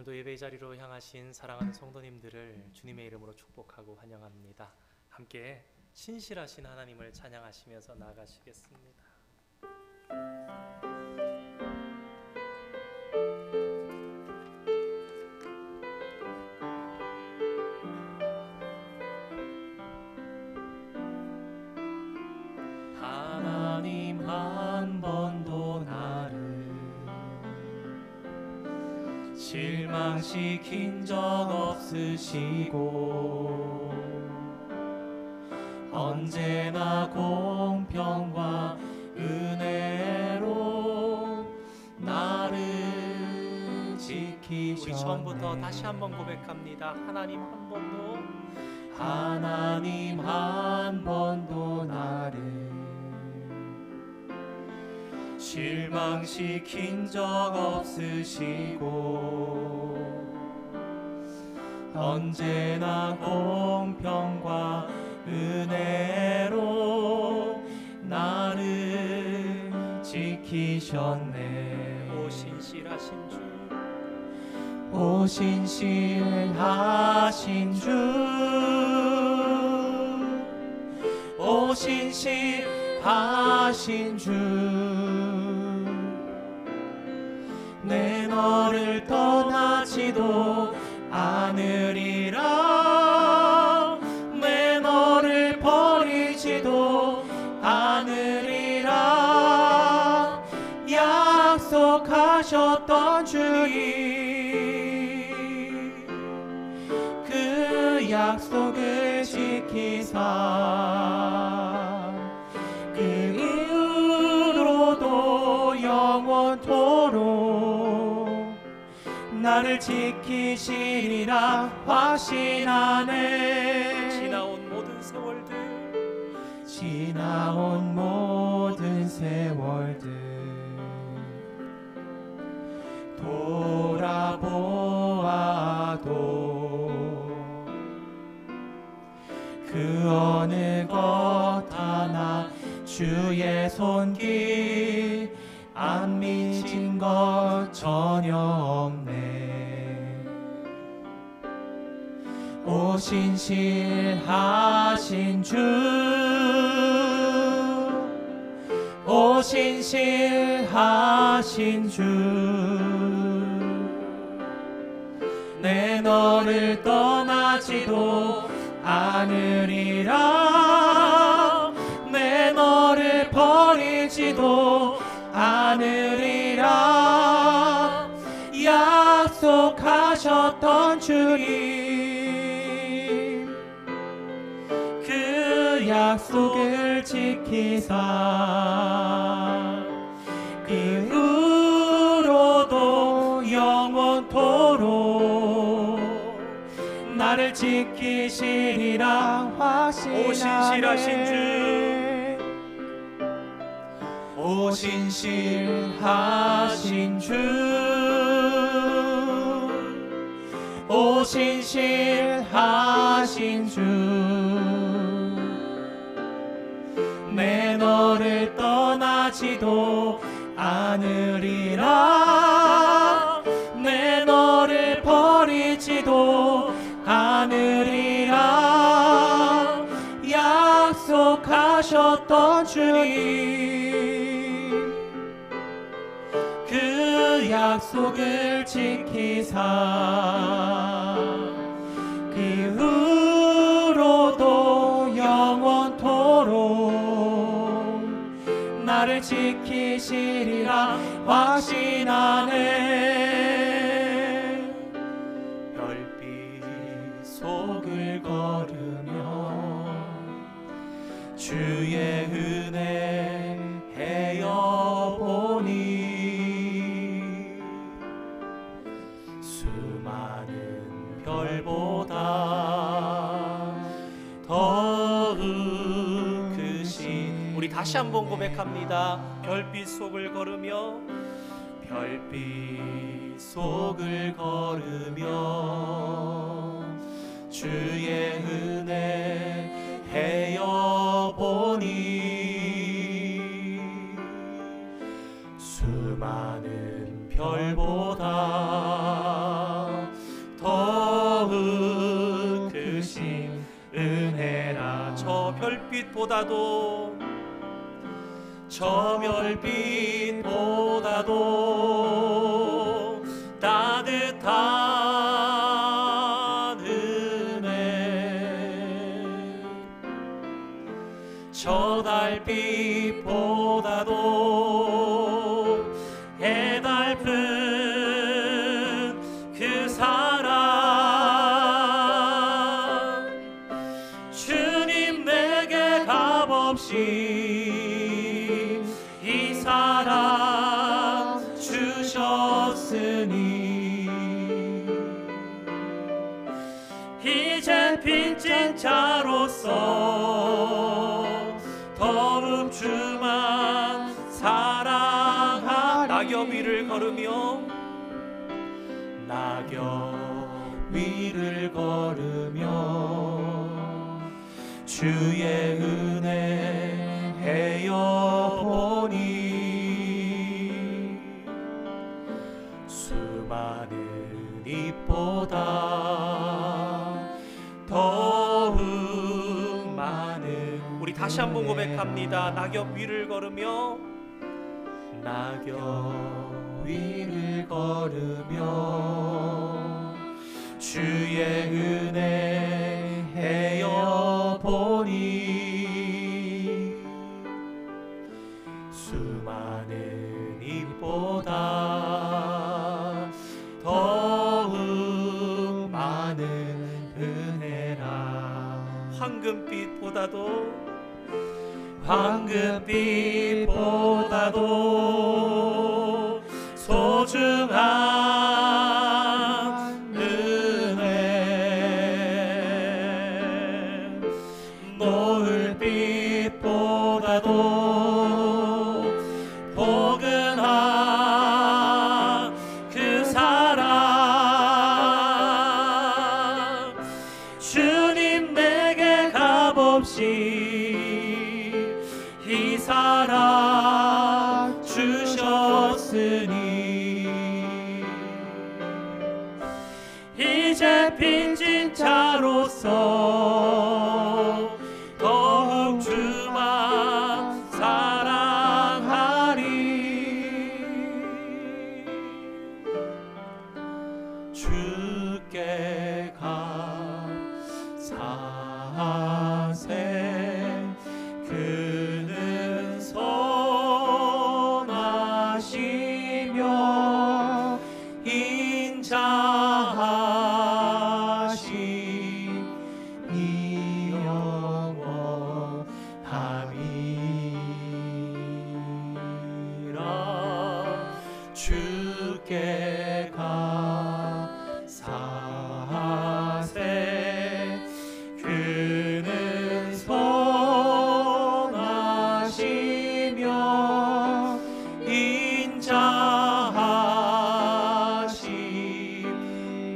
오늘도 예배 자리로 향하신 사랑하는 성도님들을 주님의 이름으로 축복하고 환영합니다. 함께 신실하신 하나님을 찬양하시면서 나아가시겠습니다. 하나님 한 번도 나를 실망시킨 적 없으시고 언제나 공평과 은혜로 나를 지키셨네. 우리 처음부터 다시 한번 고백합니다. 하나님 한 번도 나를 실망시킨 적 없으시고 언제나 공평과 은혜로 나를 지키셨네. 오 신실하신 주, 오 신실하신 주, 오 신실하신 주, 내 너를 떠나지도 않으리라, 내 너를 버리지도 않으리라 약속하셨던 주님, 그 약속을 지키사 그 이후로도 영원토록 나를 지키시리라 확신하네. 지나온 모든 세월들 돌아보아도 그 어느 것 하나 주의 손길 안 미친 것 전혀 없네. 오 신실하신 주, 오 신실하신 주, 내 너를 떠나지도 않으리라, 내 너를 버리지도 않으리라 약속하셨던 주님, 그 약속을 지키사 그 후로도 영원토록 나를 지키시리라 확신하네. 오 신실하신 주, 오 신실하신 주, 오 신실하신 주, 내 너를 떠나지도 않으리라, 내 너를 버리지도 않으리라 약속하셨던 주님, 그 약속을 지키사 그 후로도 영원토록 나를 지키시리라 확신하네. 별빛 속을 걸으며 주의 은혜 헤어보니 수많은 별보다 더욱 크신. 우리 다시 한번 고백합니다. 별빛 속을 걸으며, 별빛 속을 걸으며 주의 은혜 헤어보니 수많은 별보다 별빛보다도 저 별빛보다도 따뜻한 은혜, 저 달빛보다도 해달픈 그 사랑, 주님 내게 값없이 이 사랑 주셨으니 이제 빚진 자로서 더욱 주만 사랑하리. 낙엽 위를 걸으며 낙엽 위를 걸으며 주의 은혜 헤어보니 수많은 잎보다 더욱 많은. 우리 다시 한번 고백합니다. 낙엽 위를 걸으며 낙엽 위를 걸으며 주의 은혜 헤어보니 수많은 잎보다 더욱 많은 은혜라. 황금빛보다도 소중한 은혜, 노을빛보다도 포근한 그 사랑, 주님 내게 값없이 이 사랑 주셨으니 이제 빚진 자로서 더욱 주만 사랑하리. 주께 감사하세. 그는 선하시며 인자하신 이 영원함이라. 주께 감사하세. 그는 선하시며 인자하심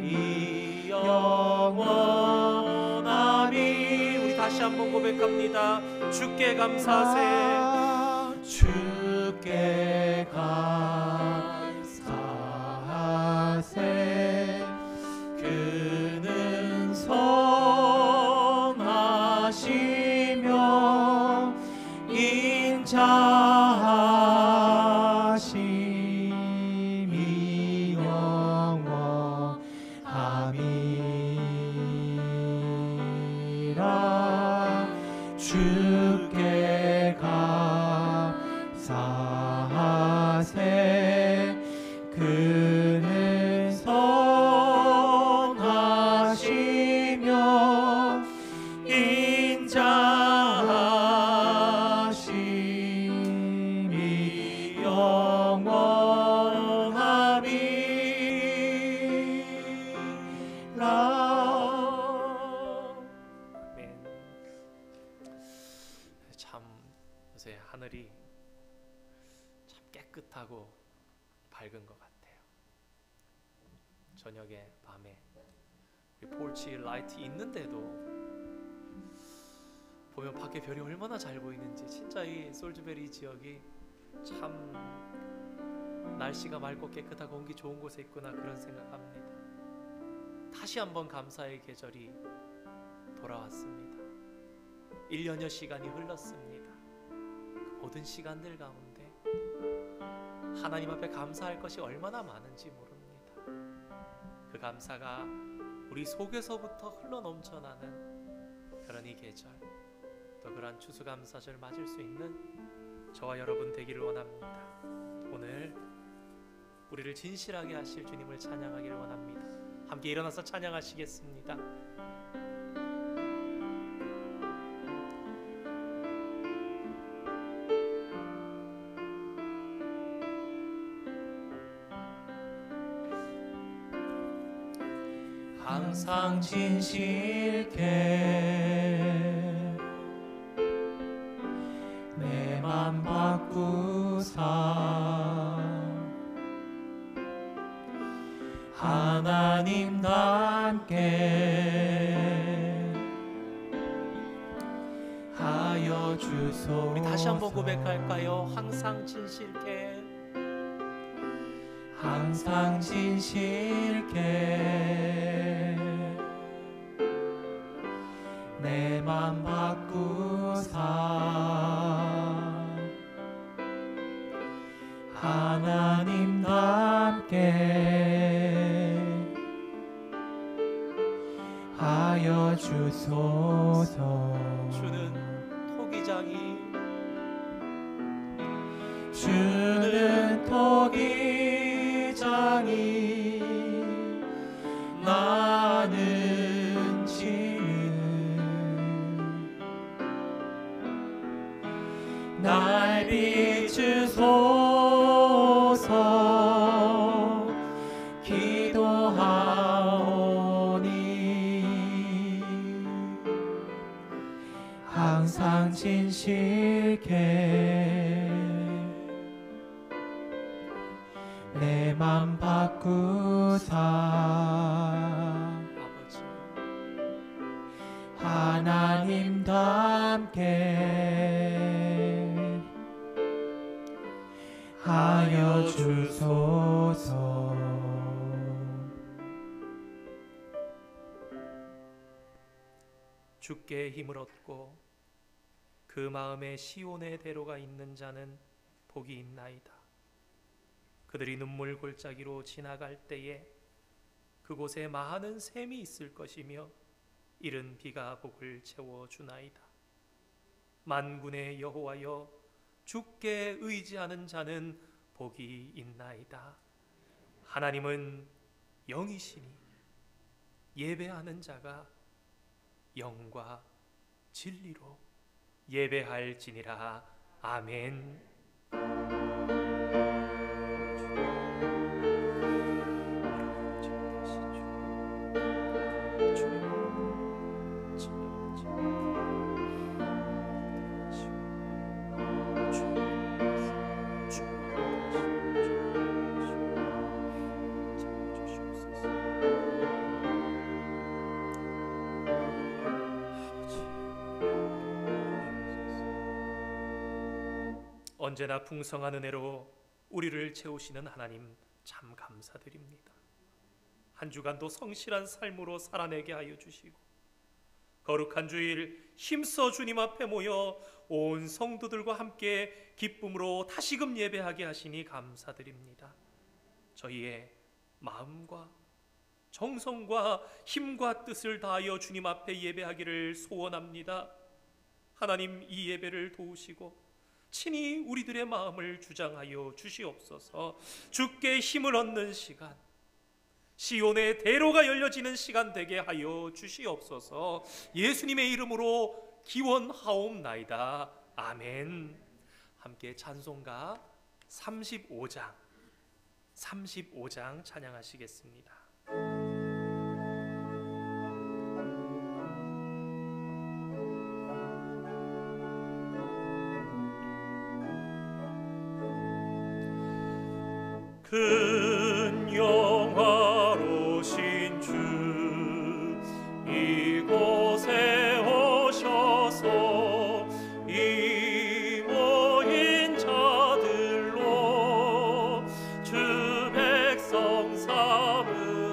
이 영원함이. 우리 다시 한번 고백합니다. 주께 감사하세. 주께 감사하세. 그는 선하시며 인자하심이 영원함이라. 주께 감사하세. 그는 선하시며 인자하심이 영원함이라. 아멘. 참 요새 하늘이 참 깨끗하고 밝은 것 같아요. 저녁에 밤에 우리 폴치 라이트 있는데도 보면 밖에 별이 얼마나 잘 보이는지. 진짜 이 솔즈베리 지역이 참 날씨가 맑고 깨끗하고 공기 좋은 곳에 있구나, 그런 생각합니다. 다시 한번 감사의 계절이 돌아왔습니다. 1년여 시간이 흘렀습니다. 그 모든 시간들 가운데 하나님 앞에 감사할 것이 얼마나 많은지 모릅니다. 그 감사가 우리 속에서부터 흘러넘쳐나는 그런 이 계절, 또 그런 추수감사절 맞을 수 있는 저와 여러분 되기를 원합니다. 오늘 우리를 진실하게 하실 주님을 찬양하기를 원합니다. 함께 일어나서 찬양하시겠습니다. 항상 진실케 내 맘 바꾸사 하나님답게 하여 주소서. 우리 다시 한번 고백할까요? 항상 진실케, 항상 진실케 내 맘 바꾸사 하나님답게 하여 주소서. 주는 토기장이 나는 지은 날 비추소서. 기도하오니 항상 진실케 내 맘 바꾸사 아버지 하나님답게 하여 주소서. 주께 힘을 얻고 그 마음에 시온의 대로가 있는 자는 복이 있나이다. 그들이 눈물 골짜기로 지나갈 때에 그곳에 많은 샘이 있을 것이며 이른 비가 복을 채워주나이다. 만군의 여호와여, 주께 의지하는 자는 복이 있나이다. 하나님은 영이시니 예배하는 자가 영과 진리로 예배할지니라. 아멘. 언제나 풍성한 은혜로 우리를 채우시는 하나님 참 감사드립니다. 한 주간도 성실한 삶으로 살아내게 하여 주시고 거룩한 주일 힘써 주님 앞에 모여 온 성도들과 함께 기쁨으로 다시금 예배하게 하시니 감사드립니다. 저희의 마음과 정성과 힘과 뜻을 다하여 주님 앞에 예배하기를 소원합니다. 하나님, 이 예배를 도우시고 친히 우리들의 마음을 주장하여 주시옵소서. 주께 힘을 얻는 시간, 시온의 대로가 열려지는 시간 되게 하여 주시옵소서. 예수님의 이름으로 기원하옵나이다. 아멘. 함께 찬송가 35장 찬양하시겠습니다. 큰 영화로신 주 이곳에 오셔서 이 모인 자들로 주 백성 삼으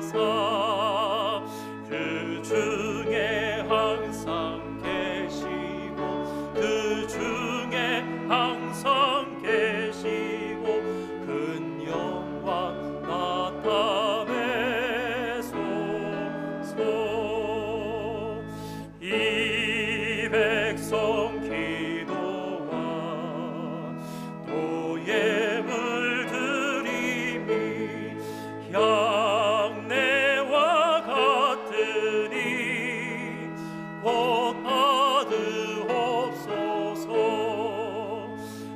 양내와 같으니 곧 받으옵소서.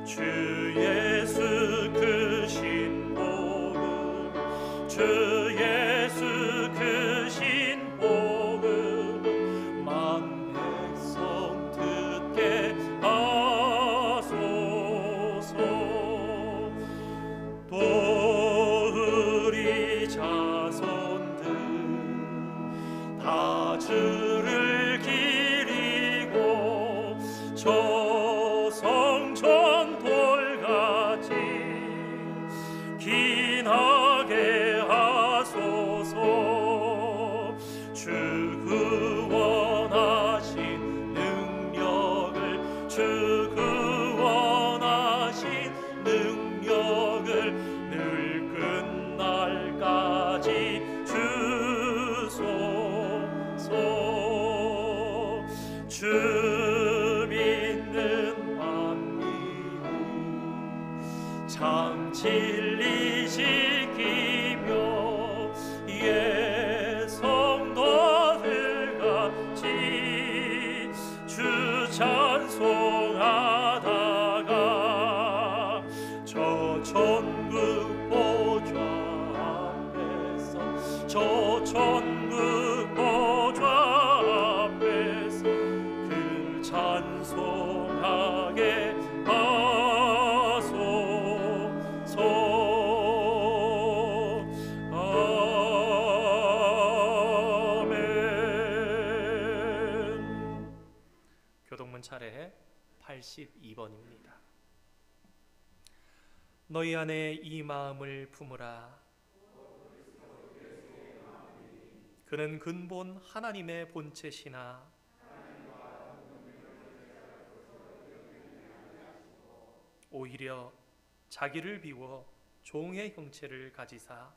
주 예수 크신 복음, 주 예수 크신 복음 만 백성 듣게 하소서. 또 우리 자손들 다 주를 기리고 저 성전 돌같이 기나게 하소서. 주 구원하신 능력을, 주 구원하신 능력을 늘 끝날까지 주소서. 주 믿는 만민이 참 진리 지키며 예 성도들 같이 주 찬송하다가 저 천국 보좌 앞에서, 저 천국 보좌 앞에서 그 찬송하게 하소서. 아멘. 교동문 차례 82번입니다. 너희 안에 이 마음을 품으라. 그는 근본 하나님의 본체시나 오히려 자기를 비워 종의 형체를 가지사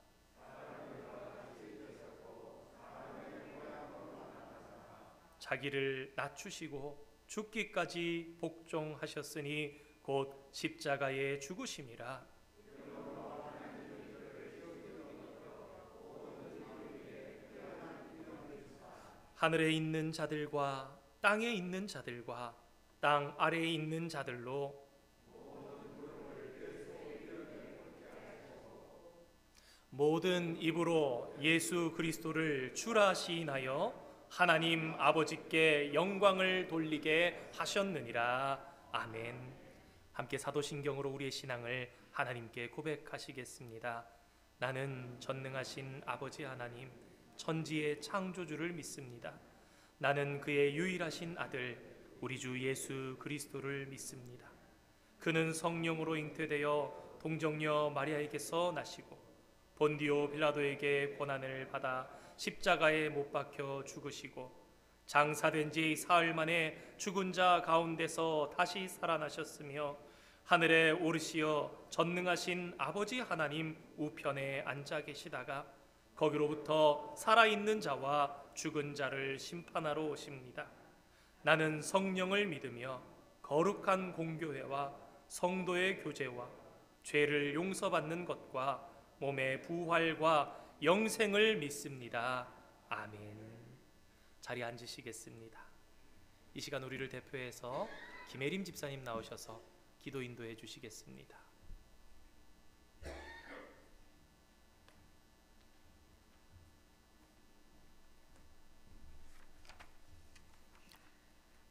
자기를 낮추시고 죽기까지 복종하셨으니 곧 십자가에 죽으심이라. 하늘에 있는 자들과 땅에 있는 자들과 땅 아래에 있는 자들로 모든 입으로 예수 그리스도를 주라 시인하여 하나님 아버지께 영광을 돌리게 하셨느니라. 아멘. 함께 사도신경으로 우리의 신앙을 하나님께 고백하시겠습니다. 나는 전능하신 아버지 하나님, 천지의 창조주를 믿습니다. 나는 그의 유일하신 아들 우리 주 예수 그리스도를 믿습니다. 그는 성령으로 잉태되어 동정녀 마리아에게서 나시고 본디오 빌라도에게 고난을 받아 십자가에 못 박혀 죽으시고 장사된 지 사흘 만에 죽은 자 가운데서 다시 살아나셨으며 하늘에 오르시어 전능하신 아버지 하나님 우편에 앉아 계시다가 거기로부터 살아있는 자와 죽은 자를 심판하러 오십니다. 나는 성령을 믿으며 거룩한 공교회와 성도의 교제와 죄를 용서받는 것과 몸의 부활과 영생을 믿습니다. 아멘. 자리에 앉으시겠습니다. 이 시간 우리를 대표해서 김혜림 집사님 나오셔서 기도 인도해 주시겠습니다.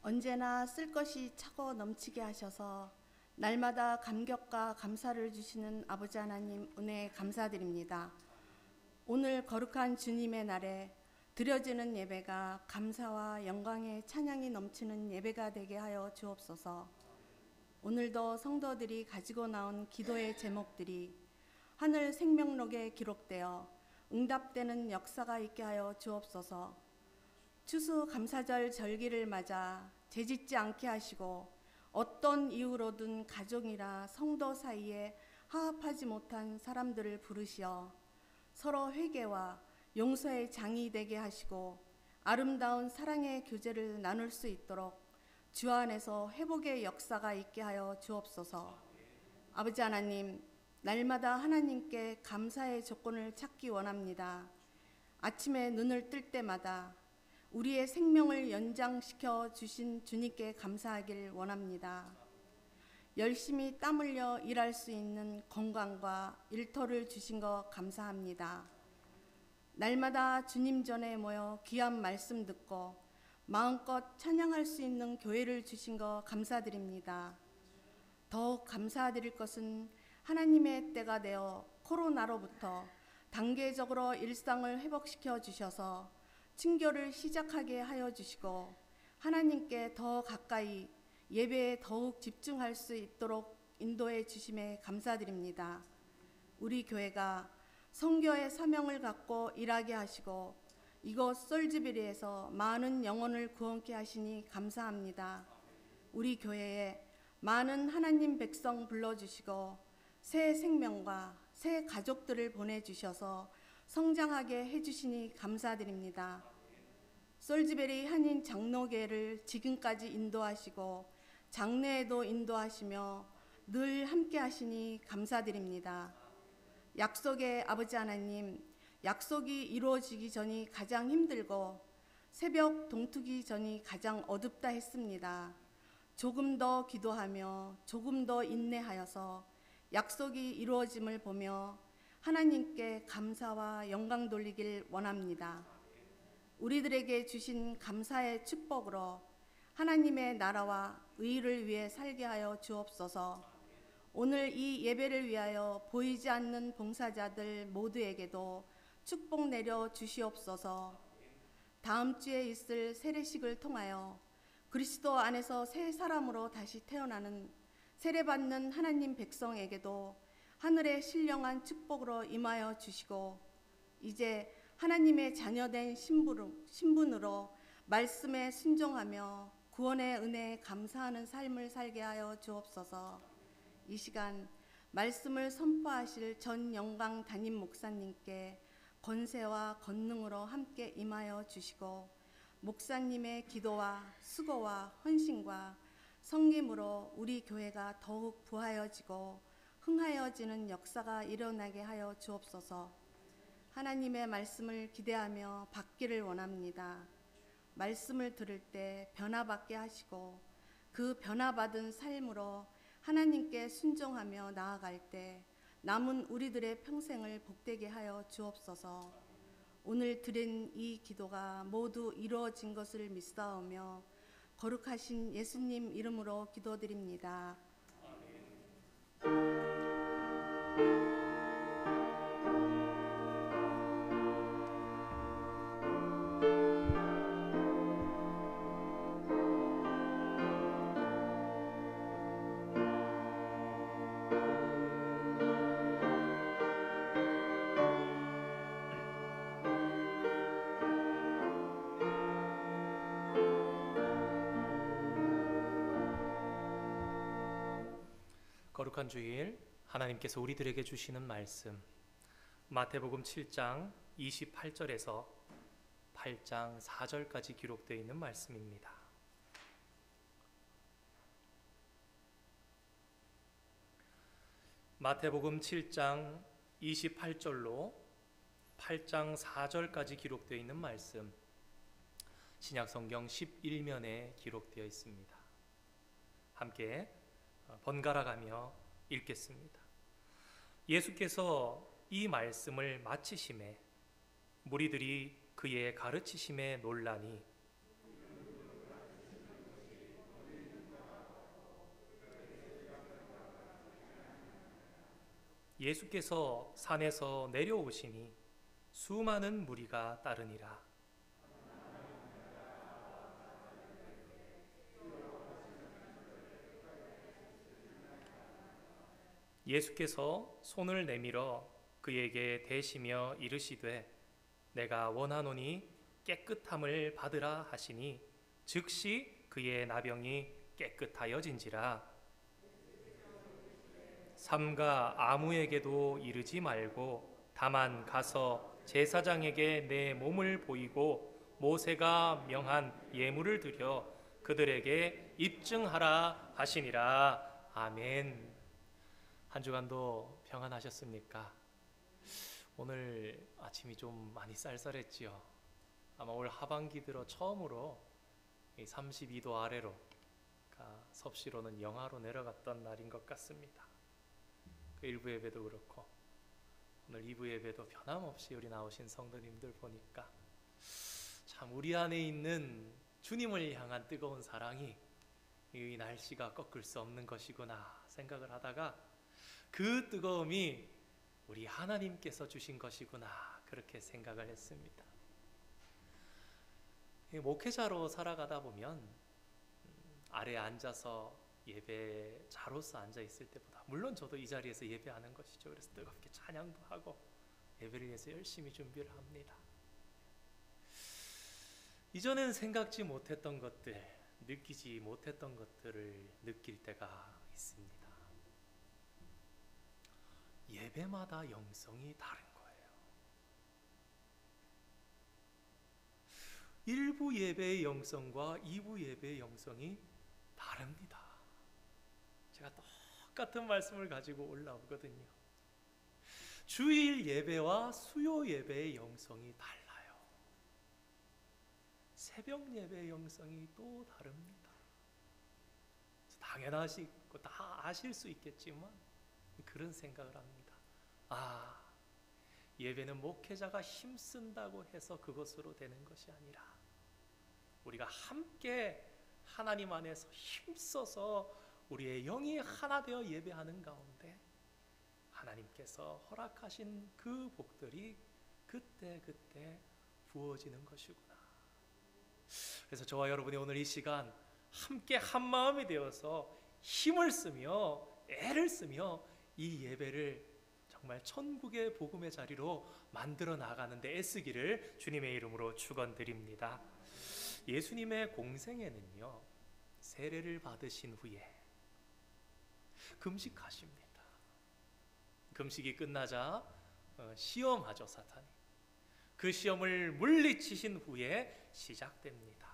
언제나 쓸 것이 차고 넘치게 하셔서 날마다 감격과 감사를 주시는 아버지 하나님 은혜 감사드립니다. 오늘 거룩한 주님의 날에 드려지는 예배가 감사와 영광의 찬양이 넘치는 예배가 되게 하여 주옵소서. 오늘도 성도들이 가지고 나온 기도의 제목들이 하늘 생명록에 기록되어 응답되는 역사가 있게 하여 주옵소서. 추수감사절 절기를 맞아 재짓지 않게 하시고 어떤 이유로든 가족이나 성도 사이에 화합하지 못한 사람들을 부르시어 서로 회개와 용서의 장이 되게 하시고 아름다운 사랑의 교제를 나눌 수 있도록 주 안에서 회복의 역사가 있게 하여 주옵소서. 아버지 하나님, 날마다 하나님께 감사의 조건을 찾기 원합니다. 아침에 눈을 뜰 때마다 우리의 생명을 연장시켜 주신 주님께 감사하길 원합니다. 열심히 땀 흘려 일할 수 있는 건강과 일터를 주신 것 감사합니다. 날마다 주님 전에 모여 귀한 말씀 듣고 마음껏 찬양할 수 있는 교회를 주신 것 감사드립니다. 더욱 감사드릴 것은 하나님의 때가 되어 코로나로부터 단계적으로 일상을 회복시켜 주셔서 친교를 시작하게 하여 주시고 하나님께 더 가까이 예배에 더욱 집중할 수 있도록 인도해 주심에 감사드립니다. 우리 교회가 선교의 사명을 갖고 일하게 하시고 이곳 솔즈베리에서 많은 영혼을 구원케 하시니 감사합니다. 우리 교회에 많은 하나님 백성 불러주시고 새 생명과 새 가족들을 보내주셔서 성장하게 해주시니 감사드립니다. 솔즈베리 한인 장로교회를 지금까지 인도하시고 장래에도 인도하시며 늘 함께 하시니 감사드립니다. 약속의 아버지 하나님, 약속이 이루어지기 전이 가장 힘들고 새벽 동트기 전이 가장 어둡다 했습니다. 조금 더 기도하며 조금 더 인내하여서 약속이 이루어짐을 보며 하나님께 감사와 영광 돌리길 원합니다. 우리들에게 주신 감사의 축복으로 하나님의 나라와 의를 위해 살게 하여 주옵소서. 오늘 이 예배를 위하여 보이지 않는 봉사자들 모두에게도 축복 내려 주시옵소서. 다음 주에 있을 세례식을 통하여 그리스도 안에서 새 사람으로 다시 태어나는 세례받는 하나님 백성에게도 하늘의 신령한 축복으로 임하여 주시고 이제 하나님의 자녀된 신분으로 말씀에 순종하며 구원의 은혜에 감사하는 삶을 살게 하여 주옵소서. 이 시간 말씀을 선포하실 전 영광 담임 목사님께 권세와 권능으로 함께 임하여 주시고 목사님의 기도와 수고와 헌신과 섬김으로 우리 교회가 더욱 부하여지고 흥하여지는 역사가 일어나게 하여 주옵소서. 하나님의 말씀을 기대하며 받기를 원합니다. 말씀을 들을 때 변화받게 하시고 그 변화받은 삶으로 하나님께 순종하며 나아갈 때 남은 우리들의 평생을 복되게 하여 주옵소서. 오늘 드린 이 기도가 모두 이루어진 것을 믿사오며 거룩하신 예수님 이름으로 기도드립니다. 거룩한 주일, 하나님께서 우리들에게 주시는 말씀 마태복음 7장 28절에서 8장 4절까지 기록되어 있는 말씀입니다. 마태복음 7장 28절로 8장 4절까지 기록되어 있는 말씀, 신약성경 11면에 기록되어 있습니다. 함께 번갈아 가며 읽겠습니다. 예수께서 이 말씀을 마치심에 무리들이 그의 가르치심에 놀라니 예수께서 산에서 내려오시니 수많은 무리가 따르니라. 예수께서 손을 내밀어 그에게 대시며 이르시되 내가 원하노니 깨끗함을 받으라 하시니 즉시 그의 나병이 깨끗하여진지라. 삼가 아무에게도 이르지 말고 다만 가서 제사장에게 내 몸을 보이고 모세가 명한 예물을 드려 그들에게 입증하라 하시니라. 아멘. 한 주간도 평안하셨습니까? 오늘 아침이 좀 많이 쌀쌀했지요. 아마 올 하반기 들어 처음으로 이 32도 아래로 섭씨로는 영하로 내려갔던 날인 것 같습니다. 그 일부 예배도 그렇고 오늘 2부 예배도 변함없이 우리 나오신 성도님들 보니까 참 우리 안에 있는 주님을 향한 뜨거운 사랑이 이 날씨가 꺾을 수 없는 것이구나 생각을 하다가 그 뜨거움이 우리 하나님께서 주신 것이구나 그렇게 생각을 했습니다. 목회자로 살아가다 보면 아래에 앉아서 예배자로서 앉아 있을 때보다, 물론 저도 이 자리에서 예배하는 것이죠. 그래서 뜨겁게 찬양도 하고 예배를 위해서 열심히 준비를 합니다. 이전엔 생각지 못했던 것들, 느끼지 못했던 것들을 느낄 때가 있습니다. 예배마다 영성이 다른 거예요. 1부 예배의 영성과 2부 예배의 영성이 다릅니다. 제가 똑같은 말씀을 가지고 올라오거든요. 주일 예배와 수요 예배의 영성이 달라요. 새벽 예배의 영성이 또 다릅니다. 당연하시고 다 아실 수 있겠지만 그런 생각을 합니다. 예배는 목회자가 힘쓴다고 해서 그것으로 되는 것이 아니라 우리가 함께 하나님 안에서 힘써서 우리의 영이 하나 되어 예배하는 가운데 하나님께서 허락하신 그 복들이 그때 부어지는 것이구나. 그래서 저와 여러분이 오늘 이 시간 함께 한 마음이 되어서 힘을 쓰며 애를 쓰며 이 예배를 정말 천국의 복음의 자리로 만들어 나가는데 애쓰기를 주님의 이름으로 축원드립니다. 예수님의 공생애는요, 세례를 받으신 후에 금식하십니다. 금식이 끝나자 시험하죠, 사탄이. 그 시험을 물리치신 후에 시작됩니다.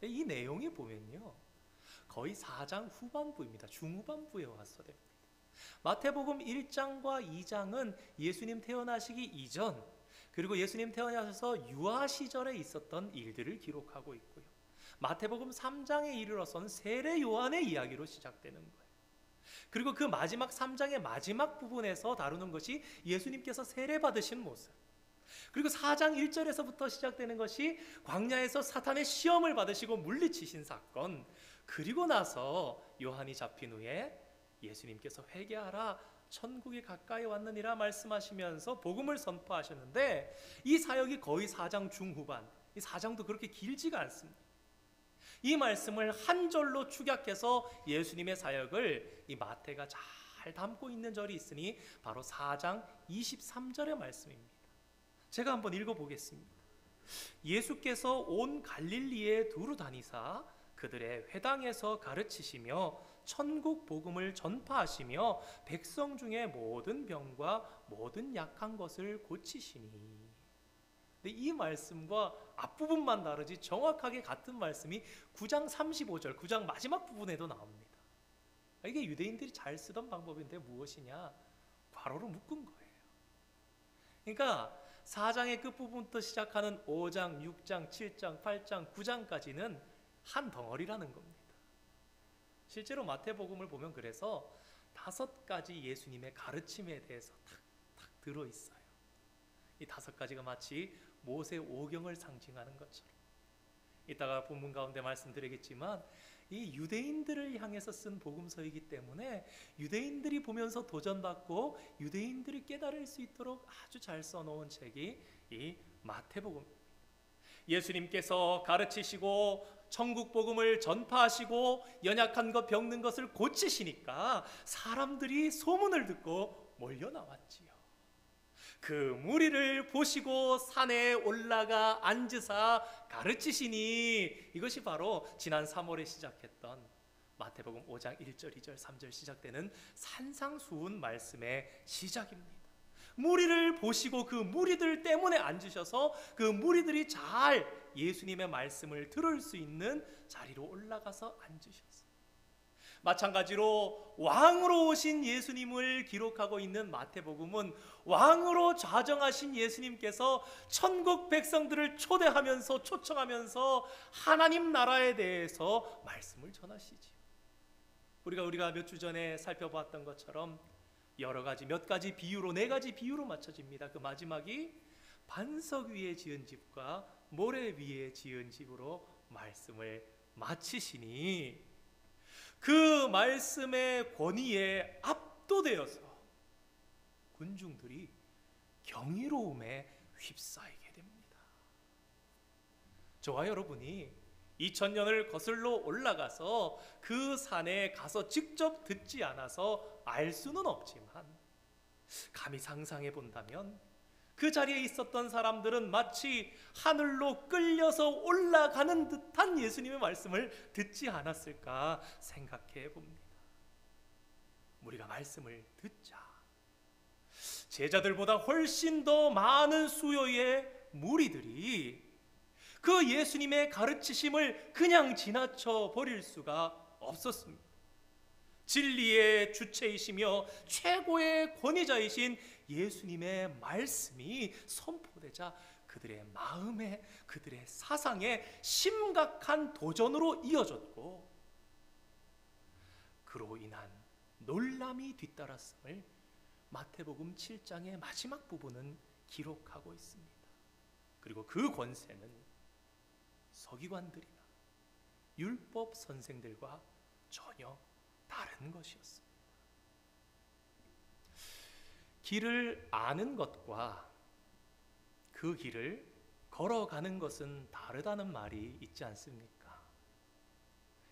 이 내용이 보면요, 거의 4장 후반부입니다. 중후반부에 와서 됩니다. 마태복음 1장과 2장은 예수님 태어나시기 이전, 그리고 예수님 태어나셔서 유아 시절에 있었던 일들을 기록하고 있고요. 마태복음 3장에 이르러서는 세례 요한의 이야기로 시작되는 거예요. 그리고 그 마지막 3장의 마지막 부분에서 다루는 것이 예수님께서 세례 받으신 모습. 그리고 4장 1절에서부터 시작되는 것이 광야에서 사탄의 시험을 받으시고 물리치신 사건. 그리고 나서 요한이 잡힌 후에 예수님께서 회개하라, 천국이 가까이 왔느니라 말씀하시면서 복음을 선포하셨는데, 이 사역이 거의 4장 중후반, 이 4장도 그렇게 길지가 않습니다. 이 말씀을 한 절로 축약해서 예수님의 사역을 이 마태가 잘 담고 있는 절이 있으니 바로 4장 23절의 말씀입니다. 제가 한번 읽어보겠습니다. 예수께서 온 갈릴리에 두루 다니사 그들의 회당에서 가르치시며 천국 복음을 전파하시며 백성 중에 모든 병과 모든 약한 것을 고치시니. 근데 이 말씀과 앞부분만 다르지 정확하게 같은 말씀이 9장 35절, 9장 마지막 부분에도 나옵니다. 이게 유대인들이 잘 쓰던 방법인데 무엇이냐? 괄호로 묶은 거예요. 그러니까 4장의 끝부분부터 시작하는 5장, 6장, 7장, 8장, 9장까지는 한 덩어리라는 겁니다. 실제로 마태복음을 보면 그래서 5가지 예수님의 가르침에 대해서 탁탁 들어있어요. 이 5가지가 마치 모세 오경을 상징하는 것처럼. 이따가 본문 가운데 말씀드리겠지만 이 유대인들을 향해서 쓴 복음서이기 때문에 유대인들이 보면서 도전받고 유대인들이 깨달을 수 있도록 아주 잘 써놓은 책이 이 마태복음입니다. 예수님께서 가르치시고 천국 복음을 전파하시고 연약한 것 병든 것을 고치시니까 사람들이 소문을 듣고 몰려 나왔지요. 그 무리를 보시고 산에 올라가 앉으사 가르치시니, 이것이 바로 지난 3월에 시작했던 마태복음 5장 1절, 2절, 3절 시작되는 산상수훈 말씀의 시작입니다. 무리를 보시고 그 무리들 때문에 앉으셔서 그 무리들이 잘 예수님의 말씀을 들을 수 있는 자리로 올라가서 앉으셨어요. 마찬가지로 왕으로 오신 예수님을 기록하고 있는 마태복음은 왕으로 좌정하신 예수님께서 천국 백성들을 초대하면서 초청하면서 하나님 나라에 대해서 말씀을 전하시지요. 우리가 몇 주 전에 살펴봤던 것처럼 여러 가지 몇 가지 비유로 네 가지 비유로 맞춰집니다. 그 마지막이 반석 위에 지은 집과 모래 위에 지은 집으로 말씀을 마치시니 그 말씀의 권위에 압도되어서 군중들이 경이로움에 휩싸이게 됩니다. 저와 여러분이 2000년을 거슬러 올라가서 그 산에 가서 직접 듣지 않아서 알 수는 없지만 감히 상상해 본다면 그 자리에 있었던 사람들은 마치 하늘로 끌려서 올라가는 듯한 예수님의 말씀을 듣지 않았을까 생각해 봅니다. 우리가 말씀을 듣자 제자들보다 훨씬 더 많은 수요의 무리들이 그 예수님의 가르치심을 그냥 지나쳐 버릴 수가 없었습니다. 진리의 주체이시며 최고의 권위자이신 예수님의 말씀이 선포되자 그들의 마음에, 그들의 사상에 심각한 도전으로 이어졌고 그로 인한 놀람이 뒤따랐음을 마태복음 7장의 마지막 부분은 기록하고 있습니다. 그리고 그 권세는 서기관들이나 율법 선생들과 전혀 다른 것이었습니다. 길을 아는 것과 그 길을 걸어가는 것은 다르다는 말이 있지 않습니까?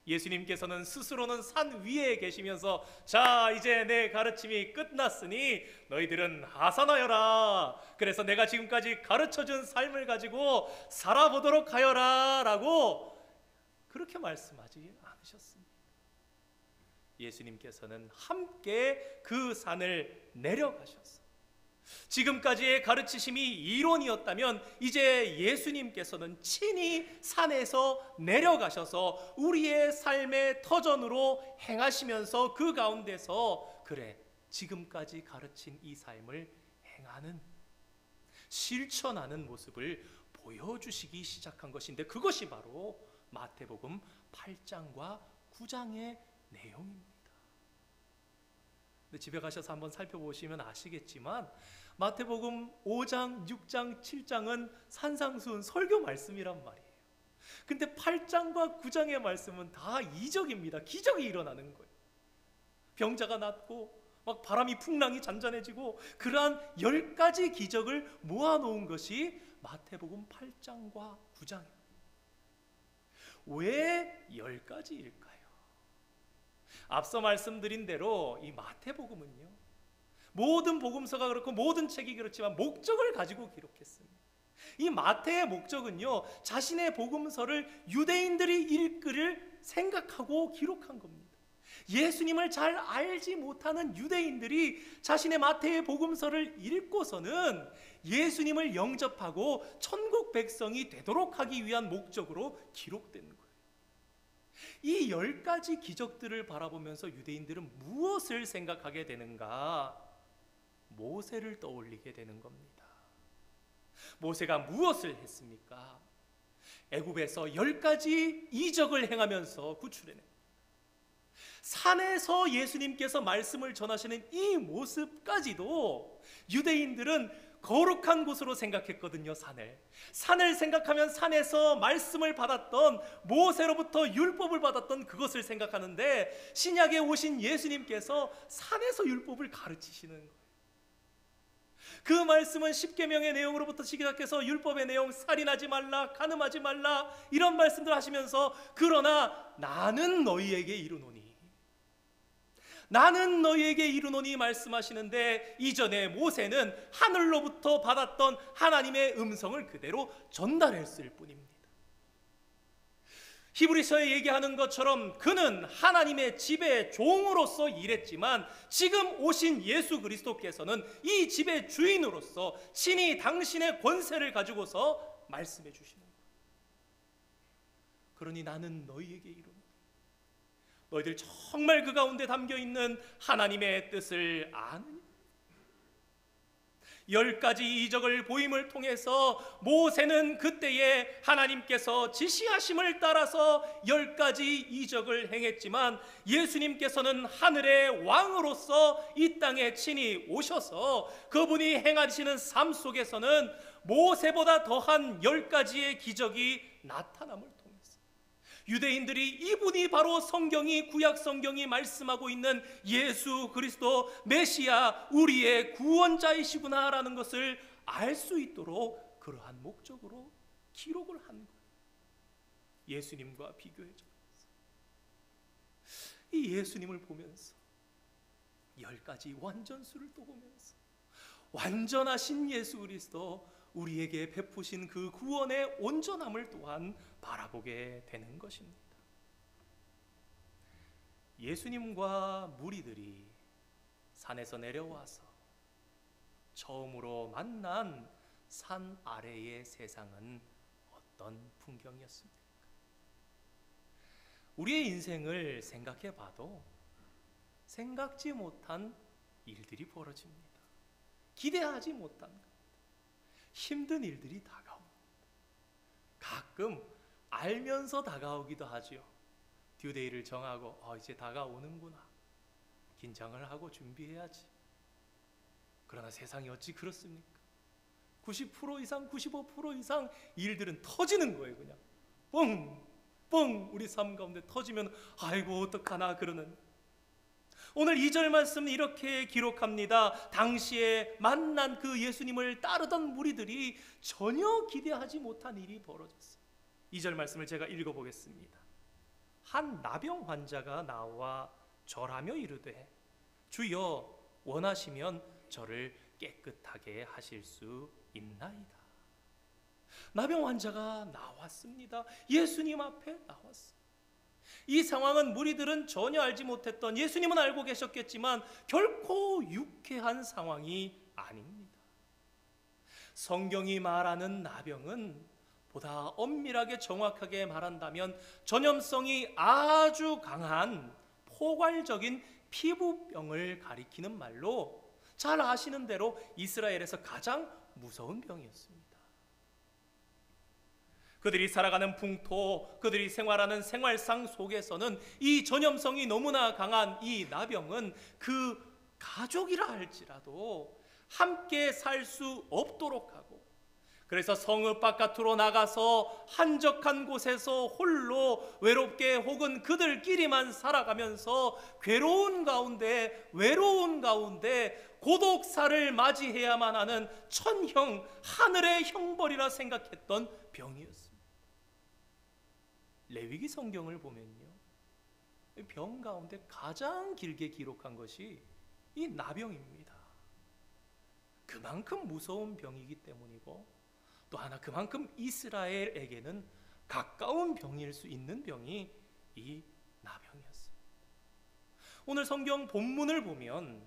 예수님께서는 스스로는 산 위에 계시면서 자 이제 내 가르침이 끝났으니 너희들은 하산하여라. 그래서 내가 지금까지 가르쳐준 삶을 가지고 살아보도록 하여라 라고 그렇게 말씀하지 않으셨습니다. 예수님께서는 함께 그 산을 내려가셔서 지금까지의 가르치심이 이론이었다면 이제 예수님께서는 친히 산에서 내려가셔서 우리의 삶의 터전으로 행하시면서 그 가운데서 그래 지금까지 가르친 이 삶을 행하는 실천하는 모습을 보여주시기 시작한 것인데 그것이 바로 마태복음 8장과 9장의 내용입니다. 근데 집에 가셔서 한번 살펴보시면 아시겠지만 마태복음 5장, 6장, 7장은 산상수훈 설교 말씀이란 말이에요. 근데 8장과 9장의 말씀은 다 이적입니다. 기적이 일어나는 거예요. 병자가 낫고 막 바람이 풍랑이 잔잔해지고 그러한 10가지 기적을 모아놓은 것이 마태복음 8장과 9장입니다. 왜 10가지일까요? 앞서 말씀드린 대로 이 마태복음은요 모든 복음서가 그렇고 모든 책이 그렇지만 목적을 가지고 기록했습니다. 이 마태의 목적은요 자신의 복음서를 유대인들이 읽기를 생각하고 기록한 겁니다. 예수님을 잘 알지 못하는 유대인들이 자신의 마태의 복음서를 읽고서는 예수님을 영접하고 천국 백성이 되도록 하기 위한 목적으로 기록된 거예요. 이 10가지 기적들을 바라보면서 유대인들은 무엇을 생각하게 되는가? 모세를 떠올리게 되는 겁니다. 모세가 무엇을 했습니까? 애굽에서 10가지 이적을 행하면서 구출해냅니다. 산에서 예수님께서 말씀을 전하시는 이 모습까지도 유대인들은 거룩한 곳으로 생각했거든요. 산을 생각하면 산에서 말씀을 받았던 모세로부터 율법을 받았던 그것을 생각하는데 신약에 오신 예수님께서 산에서 율법을 가르치시는 거예요. 그 말씀은 십계명의 내용으로부터 시작해서 율법의 내용 살인하지 말라 간음하지 말라 이런 말씀들 하시면서 그러나 나는 너희에게 이르노니 말씀하시는데 이전에 모세는 하늘로부터 받았던 하나님의 음성을 그대로 전달했을 뿐입니다. 히브리서에 얘기하는 것처럼 그는 하나님의 집의 종으로서 일했지만 지금 오신 예수 그리스도께서는 이 집의 주인으로서 친히 당신의 권세를 가지고서 말씀해 주시는 거예요. 그러니 나는 너희에게 이르노니 너희들 정말 그 가운데 담겨있는 하나님의 뜻을 아느냐? 10가지 이적을 보임을 통해서 모세는 그때에 하나님께서 지시하심을 따라서 10가지 이적을 행했지만 예수님께서는 하늘의 왕으로서 이 땅에 친히 오셔서 그분이 행하시는 삶 속에서는 모세보다 더한 10가지의 기적이 나타남을 통해서 유대인들이 이분이 바로 성경이, 구약 성경이 말씀하고 있는 예수 그리스도 메시아, 우리의 구원자이시구나라는 것을 알 수 있도록 그러한 목적으로 기록을 한 거예요. 예수님과 비교해서 이 예수님을 보면서 10가지 완전수를 또 보면서 완전하신 예수 그리스도, 우리에게 베푸신 그 구원의 온전함을 또한 바라보게 되는 것입니다. 예수님과 무리들이 산에서 내려와서 처음으로 만난 산 아래의 세상은 어떤 풍경이었습니까? 우리의 인생을 생각해 봐도 생각지 못한 일들이 벌어집니다. 기대하지 못한 것, 힘든 일들이 다가옵니다. 가끔 알면서 다가오기도 하죠. 듀데이를 정하고 이제 다가오는구나, 긴장을 하고 준비해야지. 그러나 세상이 어찌 그렇습니까? 90% 이상, 95% 이상 일들은 터지는 거예요. 그냥 뻥뻥 우리 삶 가운데 터지면 아이고 어떡하나 그러는. 오늘 2절 말씀은 이렇게 기록합니다. 당시에 만난 그 예수님을 따르던 무리들이 전혀 기대하지 못한 일이 벌어졌어요. 2절 말씀을 제가 읽어보겠습니다. 한 나병 환자가 나와 절하며 이르되 주여 원하시면 저를 깨끗하게 하실 수 있나이다. 나병 환자가 나왔습니다. 예수님 앞에 나왔어요. 이 상황은 무리들은 전혀 알지 못했던, 예수님은 알고 계셨겠지만 결코 유쾌한 상황이 아닙니다. 성경이 말하는 나병은 보다 엄밀하게 정확하게 말한다면 전염성이 아주 강한 포괄적인 피부병을 가리키는 말로 잘 아시는 대로 이스라엘에서 가장 무서운 병이었습니다. 그들이 살아가는 풍토, 그들이 생활하는 생활상 속에서는 이 전염성이 너무나 강한 이 나병은 그 가족이라 할지라도 함께 살 수 없도록 하고, 그래서 성읍 바깥으로 나가서 한적한 곳에서 홀로 외롭게 혹은 그들끼리만 살아가면서 괴로운 가운데, 외로운 가운데 고독사를 맞이해야만 하는 천형, 하늘의 형벌이라 생각했던 병이었습니다. 레위기 성경을 보면요, 병 가운데 가장 길게 기록한 것이 이 나병입니다. 그만큼 무서운 병이기 때문이고, 또 하나 그만큼 이스라엘에게는 가까운 병일 수 있는 병이 이 나병이었습니다. 오늘 성경 본문을 보면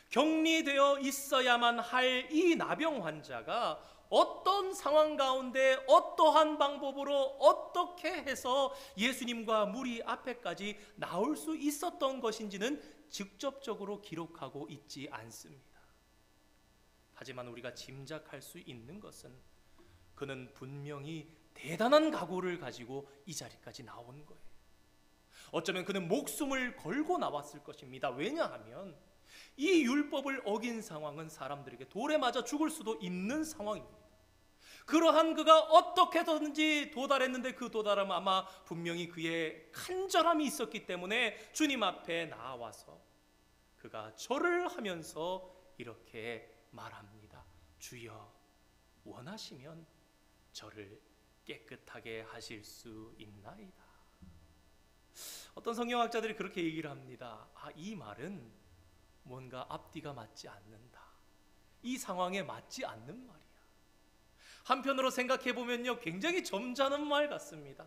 격리되어 있어야만 할 이 나병 환자가 어떤 상황 가운데 어떠한 방법으로 어떻게 해서 예수님과 무리 앞에까지 나올 수 있었던 것인지는 직접적으로 기록하고 있지 않습니다. 하지만 우리가 짐작할 수 있는 것은 그는 분명히 대단한 각오를 가지고 이 자리까지 나온 거예요. 어쩌면 그는 목숨을 걸고 나왔을 것입니다. 왜냐하면 이 율법을 어긴 상황은 사람들에게 돌에 맞아 죽을 수도 있는 상황입니다. 그러한 그가 어떻게든지 도달했는데 그 도달함은 아마 분명히 그의 간절함이 있었기 때문에 주님 앞에 나와서 그가 절을 하면서 이렇게 말합니다. 주여 원하시면 저를 깨끗하게 하실 수 있나이다. 어떤 성경학자들이 그렇게 얘기를 합니다. 이 말은 뭔가 앞뒤가 맞지 않는다. 이 상황에 맞지 않는 말이야. 한편으로 생각해 보면요, 굉장히 점잖은 말 같습니다.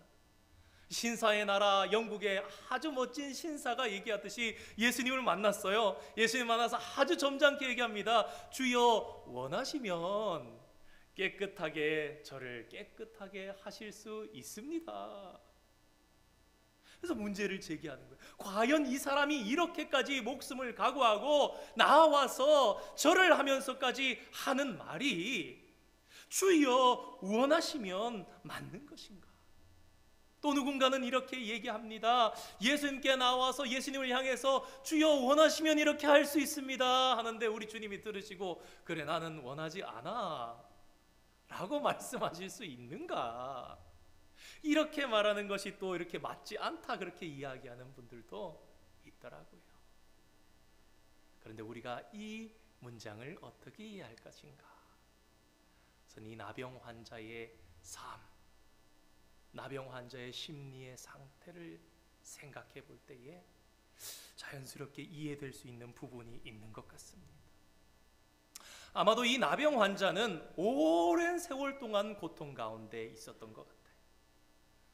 신사의 나라 영국의 아주 멋진 신사가 얘기하듯이 예수님을 만났어요. 예수님 만나서 아주 점잖게 얘기합니다. 주여 원하시면 저를 깨끗하게 하실 수 있습니다. 그래서 문제를 제기하는 거예요. 과연 이 사람이 이렇게까지 목숨을 각오하고 나와서 절을 하면서까지 하는 말이 주여 원하시면 맞는 것인가? 또 누군가는 이렇게 얘기합니다. 예수님께 나와서 예수님을 향해서 주여 원하시면 이렇게 할 수 있습니다 하는데 우리 주님이 들으시고 그래 나는 원하지 않아 라고 말씀하실 수 있는가? 이렇게 말하는 것이 또 이렇게 맞지 않다 그렇게 이야기하는 분들도 있더라고요. 그런데 우리가 이 문장을 어떻게 이해할 것인가? 그래서 이 나병 환자의 삶, 나병 환자의 심리의 상태를 생각해 볼 때에 자연스럽게 이해될 수 있는 부분이 있는 것 같습니다. 아마도 이 나병 환자는 오랜 세월 동안 고통 가운데 있었던 것 같아요.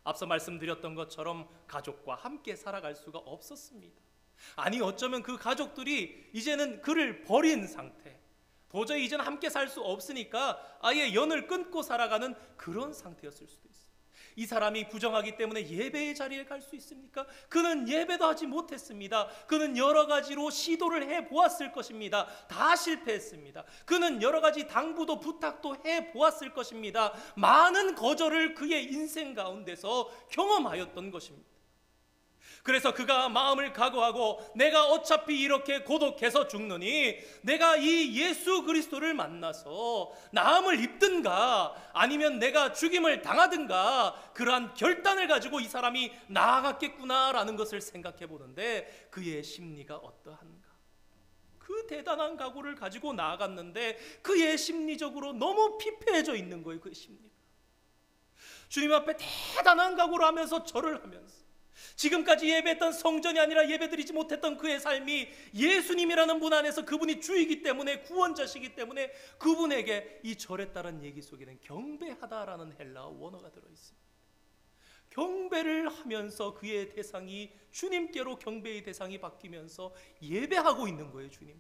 앞서 말씀드렸던 것처럼 가족과 함께 살아갈 수가 없었습니다. 아니 어쩌면 그 가족들이 이제는 그를 버린 상태, 도저히 이제는 함께 살 수 없으니까 아예 연을 끊고 살아가는 그런 상태였을 수도 있어요. 이 사람이 부정하기 때문에 예배의 자리에 갈 수 있습니까? 그는 예배도 하지 못했습니다. 그는 여러 가지로 시도를 해보았을 것입니다. 다 실패했습니다. 그는 여러 가지 당부도 부탁도 해보았을 것입니다. 많은 거절을 그의 인생 가운데서 경험하였던 것입니다. 그래서 그가 마음을 각오하고 내가 어차피 이렇게 고독해서 죽느니 내가 이 예수 그리스도를 만나서 나음을 입든가 아니면 내가 죽임을 당하든가 그러한 결단을 가지고 이 사람이 나아갔겠구나라는 것을 생각해 보는데 그의 심리가 어떠한가? 그 대단한 각오를 가지고 나아갔는데 그의 심리적으로 너무 피폐해져 있는 거예요. 그 심리가. 주님 앞에 대단한 각오를 하면서 절을 하면서 지금까지 예배했던 성전이 아니라 예배드리지 못했던 그의 삶이 예수님이라는 분 안에서 그분이 주이기 때문에 구원자시기 때문에 그분에게 이 절에 따른 얘기 속에는 경배하다라는 헬라어 원어가 들어있습니다. 경배를 하면서 그의 대상이 주님께로 경배의 대상이 바뀌면서 예배하고 있는 거예요. 주님을.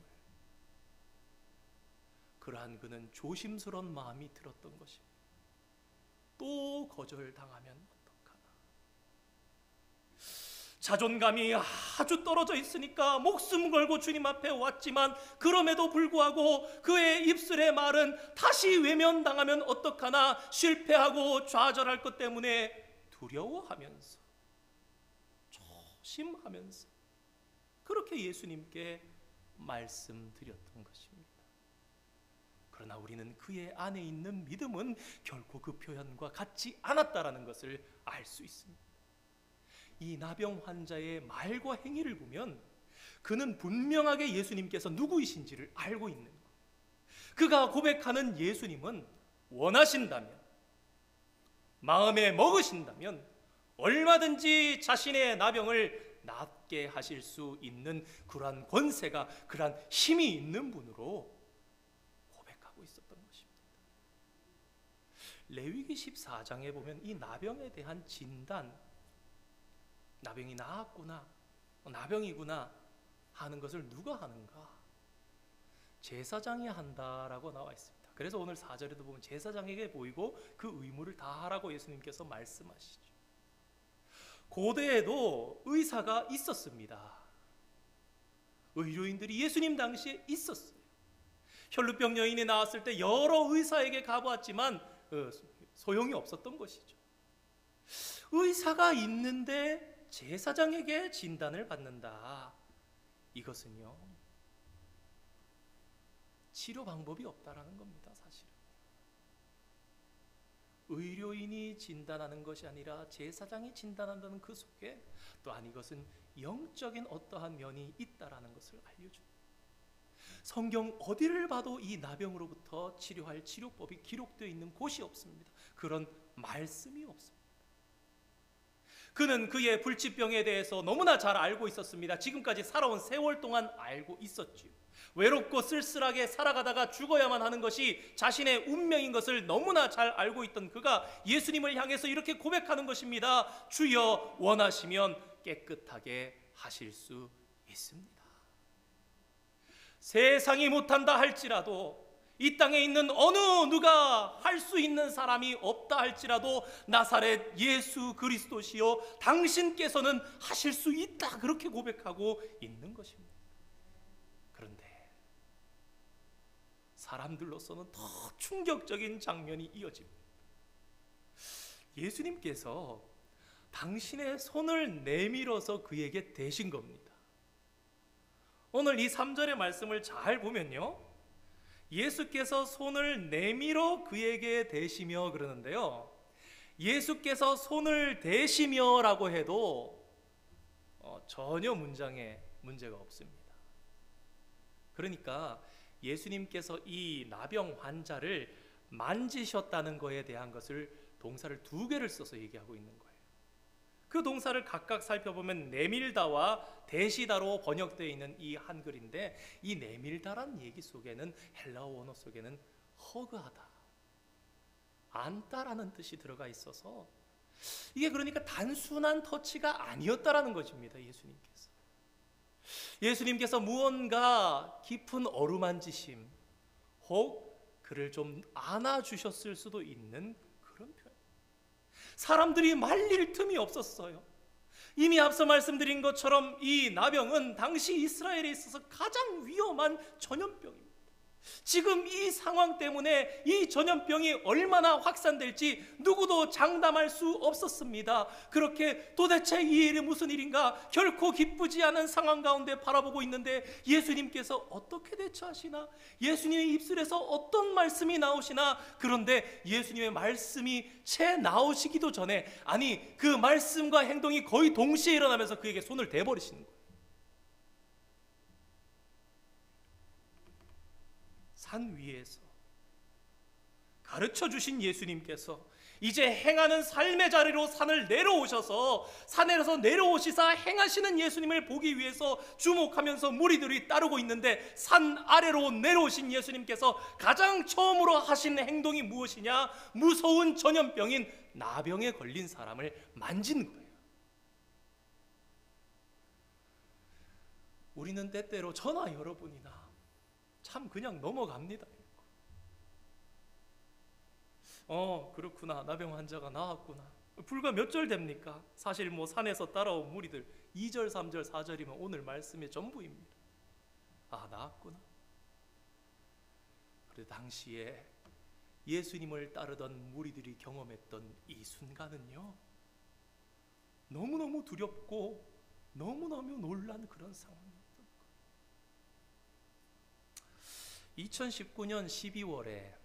그러한 그는 조심스러운 마음이 들었던 것입니다. 또 거절당하면 어떡하나. 자존감이 아주 떨어져 있으니까 목숨 걸고 주님 앞에 왔지만 그럼에도 불구하고 그의 입술의 말은 다시 외면당하면 어떡하나 실패하고 좌절할 것 때문에 두려워하면서 조심하면서 그렇게 예수님께 말씀드렸던 것입니다. 그러나 우리는 그의 안에 있는 믿음은 결코 그 표현과 같지 않았다라는 것을 알 수 있습니다. 이 나병 환자의 말과 행위를 보면 그는 분명하게 예수님께서 누구이신지를 알고 있는 거예요. 그가 고백하는 예수님은 원하신다면, 마음에 먹으신다면 얼마든지 자신의 나병을 낫게 하실 수 있는 그러한 권세가, 그러한 힘이 있는 분으로 고백하고 있었던 것입니다. 레위기 14장에 보면 이 나병에 대한 진단, 나병이 나았구나, 나병이구나 하는 것을 누가 하는가? 제사장이 한다라고 나와 있습니다. 그래서 오늘 4절에도 보면 제사장에게 보이고 그 의무를 다 하라고 예수님께서 말씀하시죠. 고대에도 의사가 있었습니다. 의료인들이 예수님 당시에 있었어요. 혈루병 여인이 나왔을 때 여러 의사에게 가보았지만 소용이 없었던 것이죠. 의사가 있는데 제사장에게 진단을 받는다. 이것은요, 치료 방법이 없다라는 겁니다. 사실은 의료인이 진단하는 것이 아니라 제사장이 진단한다는 그 속에 또한 이것은 영적인 어떠한 면이 있다라는 것을 알려줍니다. 성경 어디를 봐도 이 나병으로부터 치료할 치료법이 기록되어 있는 곳이 없습니다. 그런 말씀이 없습니다. 그는 그의 불치병에 대해서 너무나 잘 알고 있었습니다. 지금까지 살아온 세월 동안 알고 있었지요. 외롭고 쓸쓸하게 살아가다가 죽어야만 하는 것이 자신의 운명인 것을 너무나 잘 알고 있던 그가 예수님을 향해서 이렇게 고백하는 것입니다. 주여 원하시면 깨끗하게 하실 수 있습니다. 세상이 못한다 할지라도 이 땅에 있는 어느 누가 할 수 있는 사람이 없다 할지라도 나사렛 예수 그리스도시요 당신께서는 하실 수 있다, 그렇게 고백하고 있는 것입니다. 그런데 사람들로서는 더 충격적인 장면이 이어집니다. 예수님께서 당신의 손을 내밀어서 그에게 대신 겁니다. 오늘 이 3절의 말씀을 잘 보면요, 예수께서 손을 내밀어 그에게 대시며 그러는데요, 예수께서 손을 대시며 라고 해도 전혀 문장에 문제가 없습니다. 그러니까 예수님께서 이 나병 환자를 만지셨다는 것에 대한 것을 동사를 2개를 써서 얘기하고 있는 거예요. 그 동사를 각각 살펴보면 내밀다와 대시다로 번역되어 있는 이 한글인데, 이 내밀다란 얘기 속에는, 헬라어 원어 속에는 허그하다, 안다라는 뜻이 들어가 있어서 이게 그러니까 단순한 터치가 아니었다라는 것입니다. 예수님께서 무언가 깊은 어루만지심, 혹 그를 좀 안아주셨을 수도 있는 그런 표현. 사람들이 말릴 틈이 없었어요. 이미 앞서 말씀드린 것처럼 이 나병은 당시 이스라엘에 있어서 가장 위험한 전염병입니다. 지금 이 상황 때문에 이 전염병이 얼마나 확산될지 누구도 장담할 수 없었습니다. 그렇게 도대체 이 일이 무슨 일인가 결코 기쁘지 않은 상황 가운데 바라보고 있는데, 예수님께서 어떻게 대처하시나, 예수님의 입술에서 어떤 말씀이 나오시나. 그런데 예수님의 말씀이 채 나오시기도 전에, 아니 그 말씀과 행동이 거의 동시에 일어나면서 그에게 손을 대버리시는 거예요. 산 위에서 가르쳐 주신 예수님께서 이제 행하는 삶의 자리로 산을 내려오셔서, 산에서 내려오시사 행하시는 예수님을 보기 위해서 주목하면서 무리들이 따르고 있는데, 산 아래로 내려오신 예수님께서 가장 처음으로 하신 행동이 무엇이냐? 무서운 전염병인 나병에 걸린 사람을 만진 거예요. 우리는 때때로 저나 여러분이나 참 그냥 넘어갑니다. 그렇구나, 나병 환자가 나왔구나. 불과 몇 절 됩니까? 사실 산에서 따라온 무리들 2절, 3절, 4절이면 오늘 말씀의 전부입니다. 나왔구나. 그런데 당시에 예수님을 따르던 무리들이 경험했던 이 순간은요, 너무너무 두렵고 너무너무 놀란 그런 상황이었던 거예요. 2019년 12월에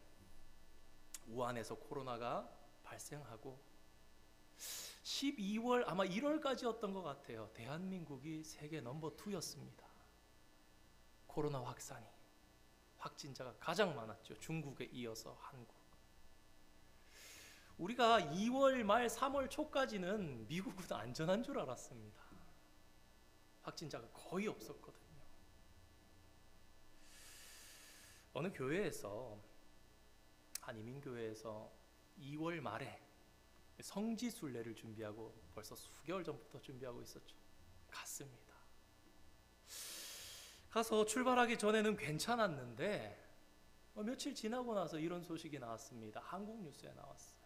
우한에서 코로나가 발생하고 12월 아마 1월까지였던 것 같아요. 대한민국이 세계 넘버 2였습니다. 코로나 확진자가 가장 많았죠. 중국에 이어서 한국. 우리가 2월 말 3월 초까지는 미국은 안전한 줄 알았습니다. 확진자가 거의 없었거든요. 어느 교회에서, 한 이민교회에서 2월 말에 성지순례를 준비하고, 벌써 수개월 전부터 준비하고 있었죠. 갔습니다. 가서 출발하기 전에는 괜찮았는데 며칠 지나고 나서 이런 소식이 나왔습니다. 한국 뉴스에 나왔어요.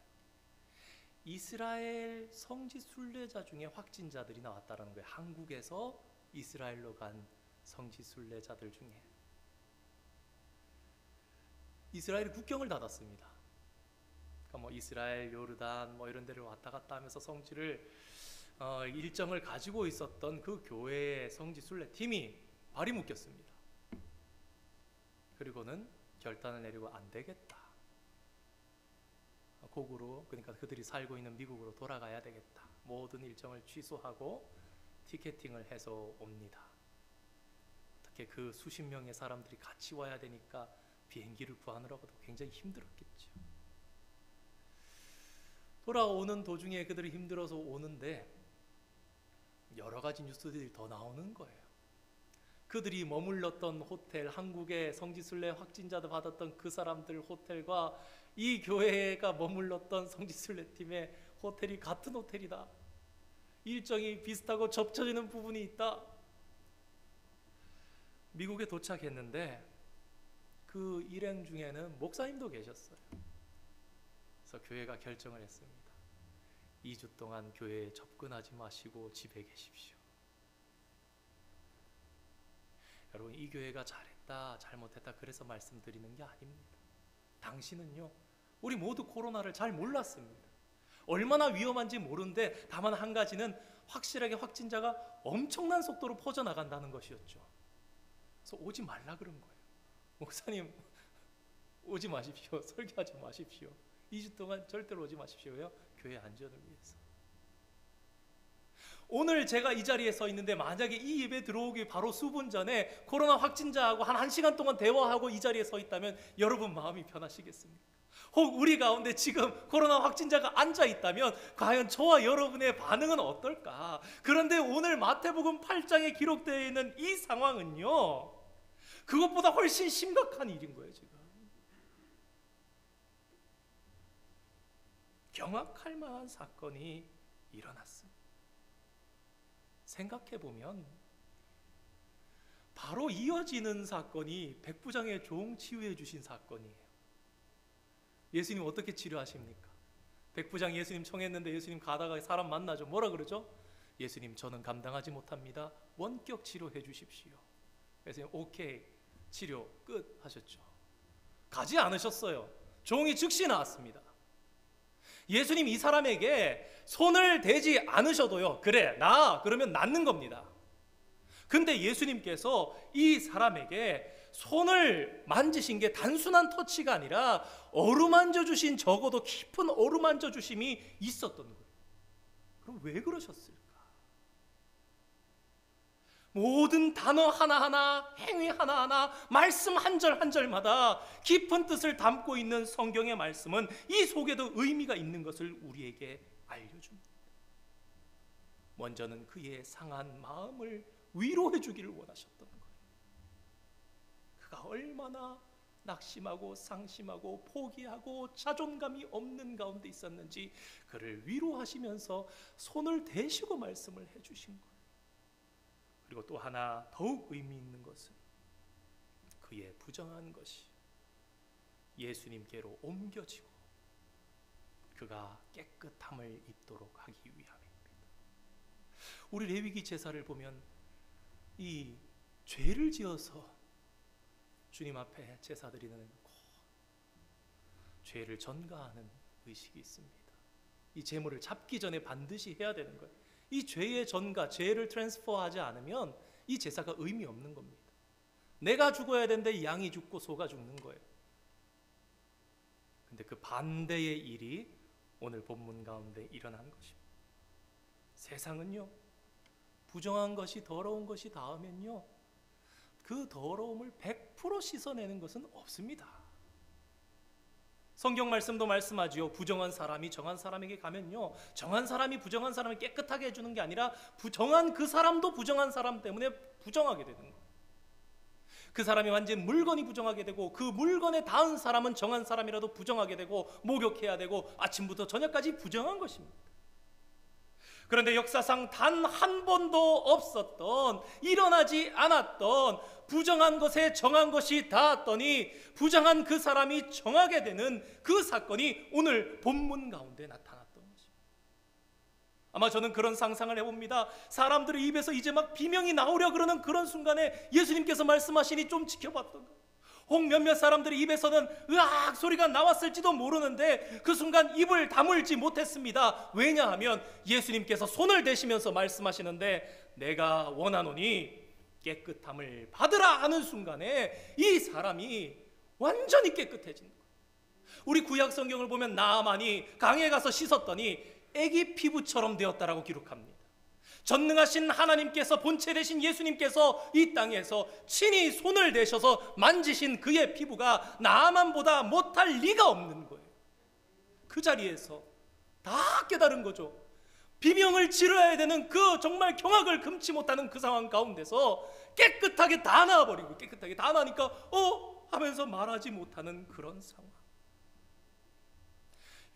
이스라엘 성지순례자 중에 확진자들이 나왔다는 거예요. 한국에서 이스라엘로 간 성지순례자들 중에. 이스라엘이 국경을 닫았습니다. 그러니까 이스라엘, 요르단 이런 데를 왔다 갔다 하면서 성지를 일정을 가지고 있었던 그 교회의 성지순례 팀이 발이 묶였습니다. 그리고는 결단을 내리고 안 되겠다. 곡으로, 그러니까 그들이 살고 있는 미국으로 돌아가야 되겠다. 모든 일정을 취소하고 티켓팅을 해서 옵니다. 어떻게 그 수십 명의 사람들이 같이 와야 되니까 비행기를 구하느라고도 굉장히 힘들었겠죠. 돌아오는 도중에 그들이 힘들어서 오는데 여러 가지 뉴스들이 더 나오는 거예요. 그들이 머물렀던 호텔, 한국의 성지순례 확진자들 받았던 그 사람들 호텔과 이 교회가 머물렀던 성지순례 팀의 호텔이 같은 호텔이다. 일정이 비슷하고 접쳐지는 부분이 있다. 미국에 도착했는데 그 일행 중에는 목사님도 계셨어요. 그래서 교회가 결정을 했습니다. 2주 동안 교회에 접근하지 마시고 집에 계십시오. 여러분, 이 교회가 잘했다 잘못했다 그래서 말씀드리는 게 아닙니다. 당시는요, 우리 모두 코로나를 잘 몰랐습니다. 얼마나 위험한지 모르는데 다만 한 가지는 확실하게 확진자가 엄청난 속도로 퍼져나간다는 것이었죠. 그래서 오지 말라 그런 거예요. 목사님, 오지 마십시오. 설교하지 마십시오. 2주 동안 절대로 오지 마십시오요. 교회 안전을 위해서. 오늘 제가 이 자리에 서 있는데 만약에 이 예배 들어오기 바로 수분 전에 코로나 확진자하고 한 1시간 동안 대화하고 이 자리에 서 있다면 여러분 마음이 편하시겠습니까? 혹 우리 가운데 지금 코로나 확진자가 앉아 있다면 과연 저와 여러분의 반응은 어떨까? 그런데 오늘 마태복음 8장에 기록되어 있는 이 상황은요, 그것보다 훨씬 심각한 일인 거예요. 지금 경악할 만한 사건이 일어났습니다. 생각해보면 바로 이어지는 사건이 백부장의 종 치유해 주신 사건이에요. 예수님 어떻게 치료하십니까? 백부장 예수님 청했는데 예수님 가다가 사람 만나죠. 뭐라 그러죠? 예수님, 저는 감당하지 못합니다. 원격 치료해 주십시오. 예수님 오케이, 치료 끝 하셨죠. 가지 않으셨어요. 종이 즉시 나왔습니다. 예수님 이 사람에게 손을 대지 않으셔도요, 그래 나 그러면 낫는 겁니다. 근데 예수님께서 이 사람에게 손을 만지신 게 단순한 터치가 아니라 어루만져 주신, 적어도 깊은 어루만져 주심이 있었던 거예요. 그럼 왜 그러셨을까? 모든 단어 하나하나, 행위 하나하나, 말씀 한 절 한 절마다 깊은 뜻을 담고 있는 성경의 말씀은 이 속에도 의미가 있는 것을 우리에게 알려줍니다. 먼저는 그의 상한 마음을 위로해 주기를 원하셨던 거예요. 그가 얼마나 낙심하고 상심하고 포기하고 자존감이 없는 가운데 있었는지 그를 위로하시면서 손을 대시고 말씀을 해주신 거예요. 그리고 또 하나 더욱 의미 있는 것은 그의 부정한 것이 예수님께로 옮겨지고 그가 깨끗함을 입도록 하기 위함입니다. 우리 레위기 제사를 보면 이 죄를 지어서 주님 앞에 제사 드리는 죄를 전가하는 의식이 있습니다. 이 제물을 잡기 전에 반드시 해야 되는 거예요. 이 죄의 전가, 죄를 트랜스퍼하지 않으면 이 제사가 의미 없는 겁니다. 내가 죽어야 되는데 양이 죽고 소가 죽는 거예요. 근데 그 반대의 일이 오늘 본문 가운데 일어난 것입니다. 세상은요, 부정한 것이 더러운 것이 닿으면요, 그 더러움을 100% 씻어내는 것은 없습니다. 성경 말씀도 말씀하지요. 부정한 사람이 정한 사람에게 가면요, 정한 사람이 부정한 사람을 깨끗하게 해주는 게 아니라 부정한 그 사람도 부정한 사람 때문에 부정하게 되는 거예요. 그 사람이 완전 물건이 부정하게 되고 그 물건에 닿은 사람은 정한 사람이라도 부정하게 되고 목욕해야 되고 아침부터 저녁까지 부정한 것입니다. 그런데 역사상 단 한 번도 없었던, 일어나지 않았던 부정한 것에 정한 것이 닿았더니 부정한 그 사람이 정하게 되는 그 사건이 오늘 본문 가운데 나타났던 것입니다. 아마 저는 그런 상상을 해봅니다. 사람들의 입에서 이제 막 비명이 나오려 그러는 그런 순간에 예수님께서 말씀하시니 좀 지켜봤던 거예요. 혹 몇몇 사람들의 입에서는 으악 소리가 나왔을지도 모르는데 그 순간 입을 다물지 못했습니다. 왜냐하면 예수님께서 손을 대시면서 말씀하시는데 내가 원하노니 깨끗함을 받으라 하는 순간에 이 사람이 완전히 깨끗해진 거예요. 우리 구약 성경을 보면 나아만이 강에 가서 씻었더니 애기 피부처럼 되었다라고 기록합니다. 전능하신 하나님께서, 본체 되신 예수님께서 이 땅에서 친히 손을 대셔서 만지신 그의 피부가 나아만보다 못할 리가 없는 거예요. 그 자리에서 다 깨달은 거죠. 비명을 지르어야 되는 그 정말 경악을 금치 못하는 그 상황 가운데서 깨끗하게 다 나아버리고, 깨끗하게 다 나니까 하면서 말하지 못하는 그런 상황.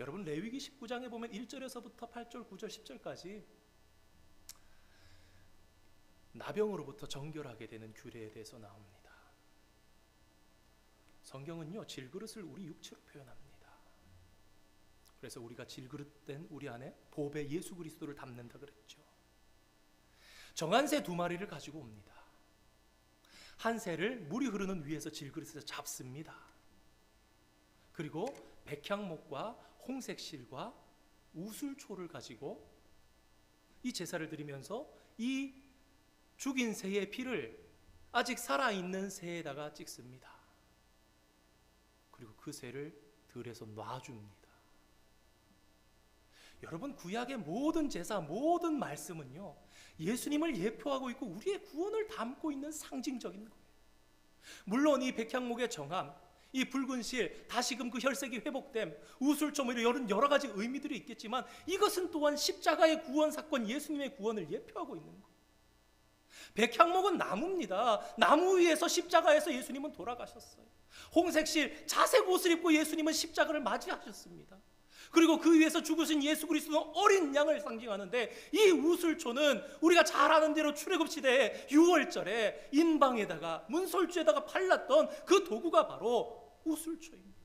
여러분, 레위기 19장에 보면 1절에서부터 8절, 9절, 10절까지 나병으로부터 정결하게 되는 규례에 대해서 나옵니다. 성경은요, 질그릇을 우리 육체로 표현합니다. 그래서 우리가 질그릇된 우리 안에 보배 예수 그리스도를 담는다 그랬죠. 정한 새 2마리를 가지고 옵니다. 한 새를 물이 흐르는 위에서 질그릇에서 잡습니다. 그리고 백향목과 홍색실과 우술초를 가지고 이 제사를 드리면서 이 죽인 새의 피를 아직 살아있는 새에다가 찍습니다. 그리고 그 새를 들에서 놔줍니다. 여러분, 구약의 모든 제사, 모든 말씀은요, 예수님을 예표하고 있고 우리의 구원을 담고 있는 상징적인 거예요. 물론 이 백향목의 정함, 이 붉은 실, 다시금 그 혈색이 회복됨, 우술초, 이런 여러 가지 의미들이 있겠지만 이것은 또한 십자가의 구원 사건, 예수님의 구원을 예표하고 있는 거예요. 백향목은 나무입니다. 나무 위에서 십자가에서 예수님은 돌아가셨어요. 홍색실, 자색 옷을 입고 예수님은 십자가를 맞이하셨습니다. 그리고 그 위에서 죽으신 예수 그리스도는 어린 양을 상징하는데, 이 우술초는 우리가 잘 아는 대로 출애굽 시대에 6월절에 인방에다가 문설주에다가 발랐던 그 도구가 바로 우술초입니다.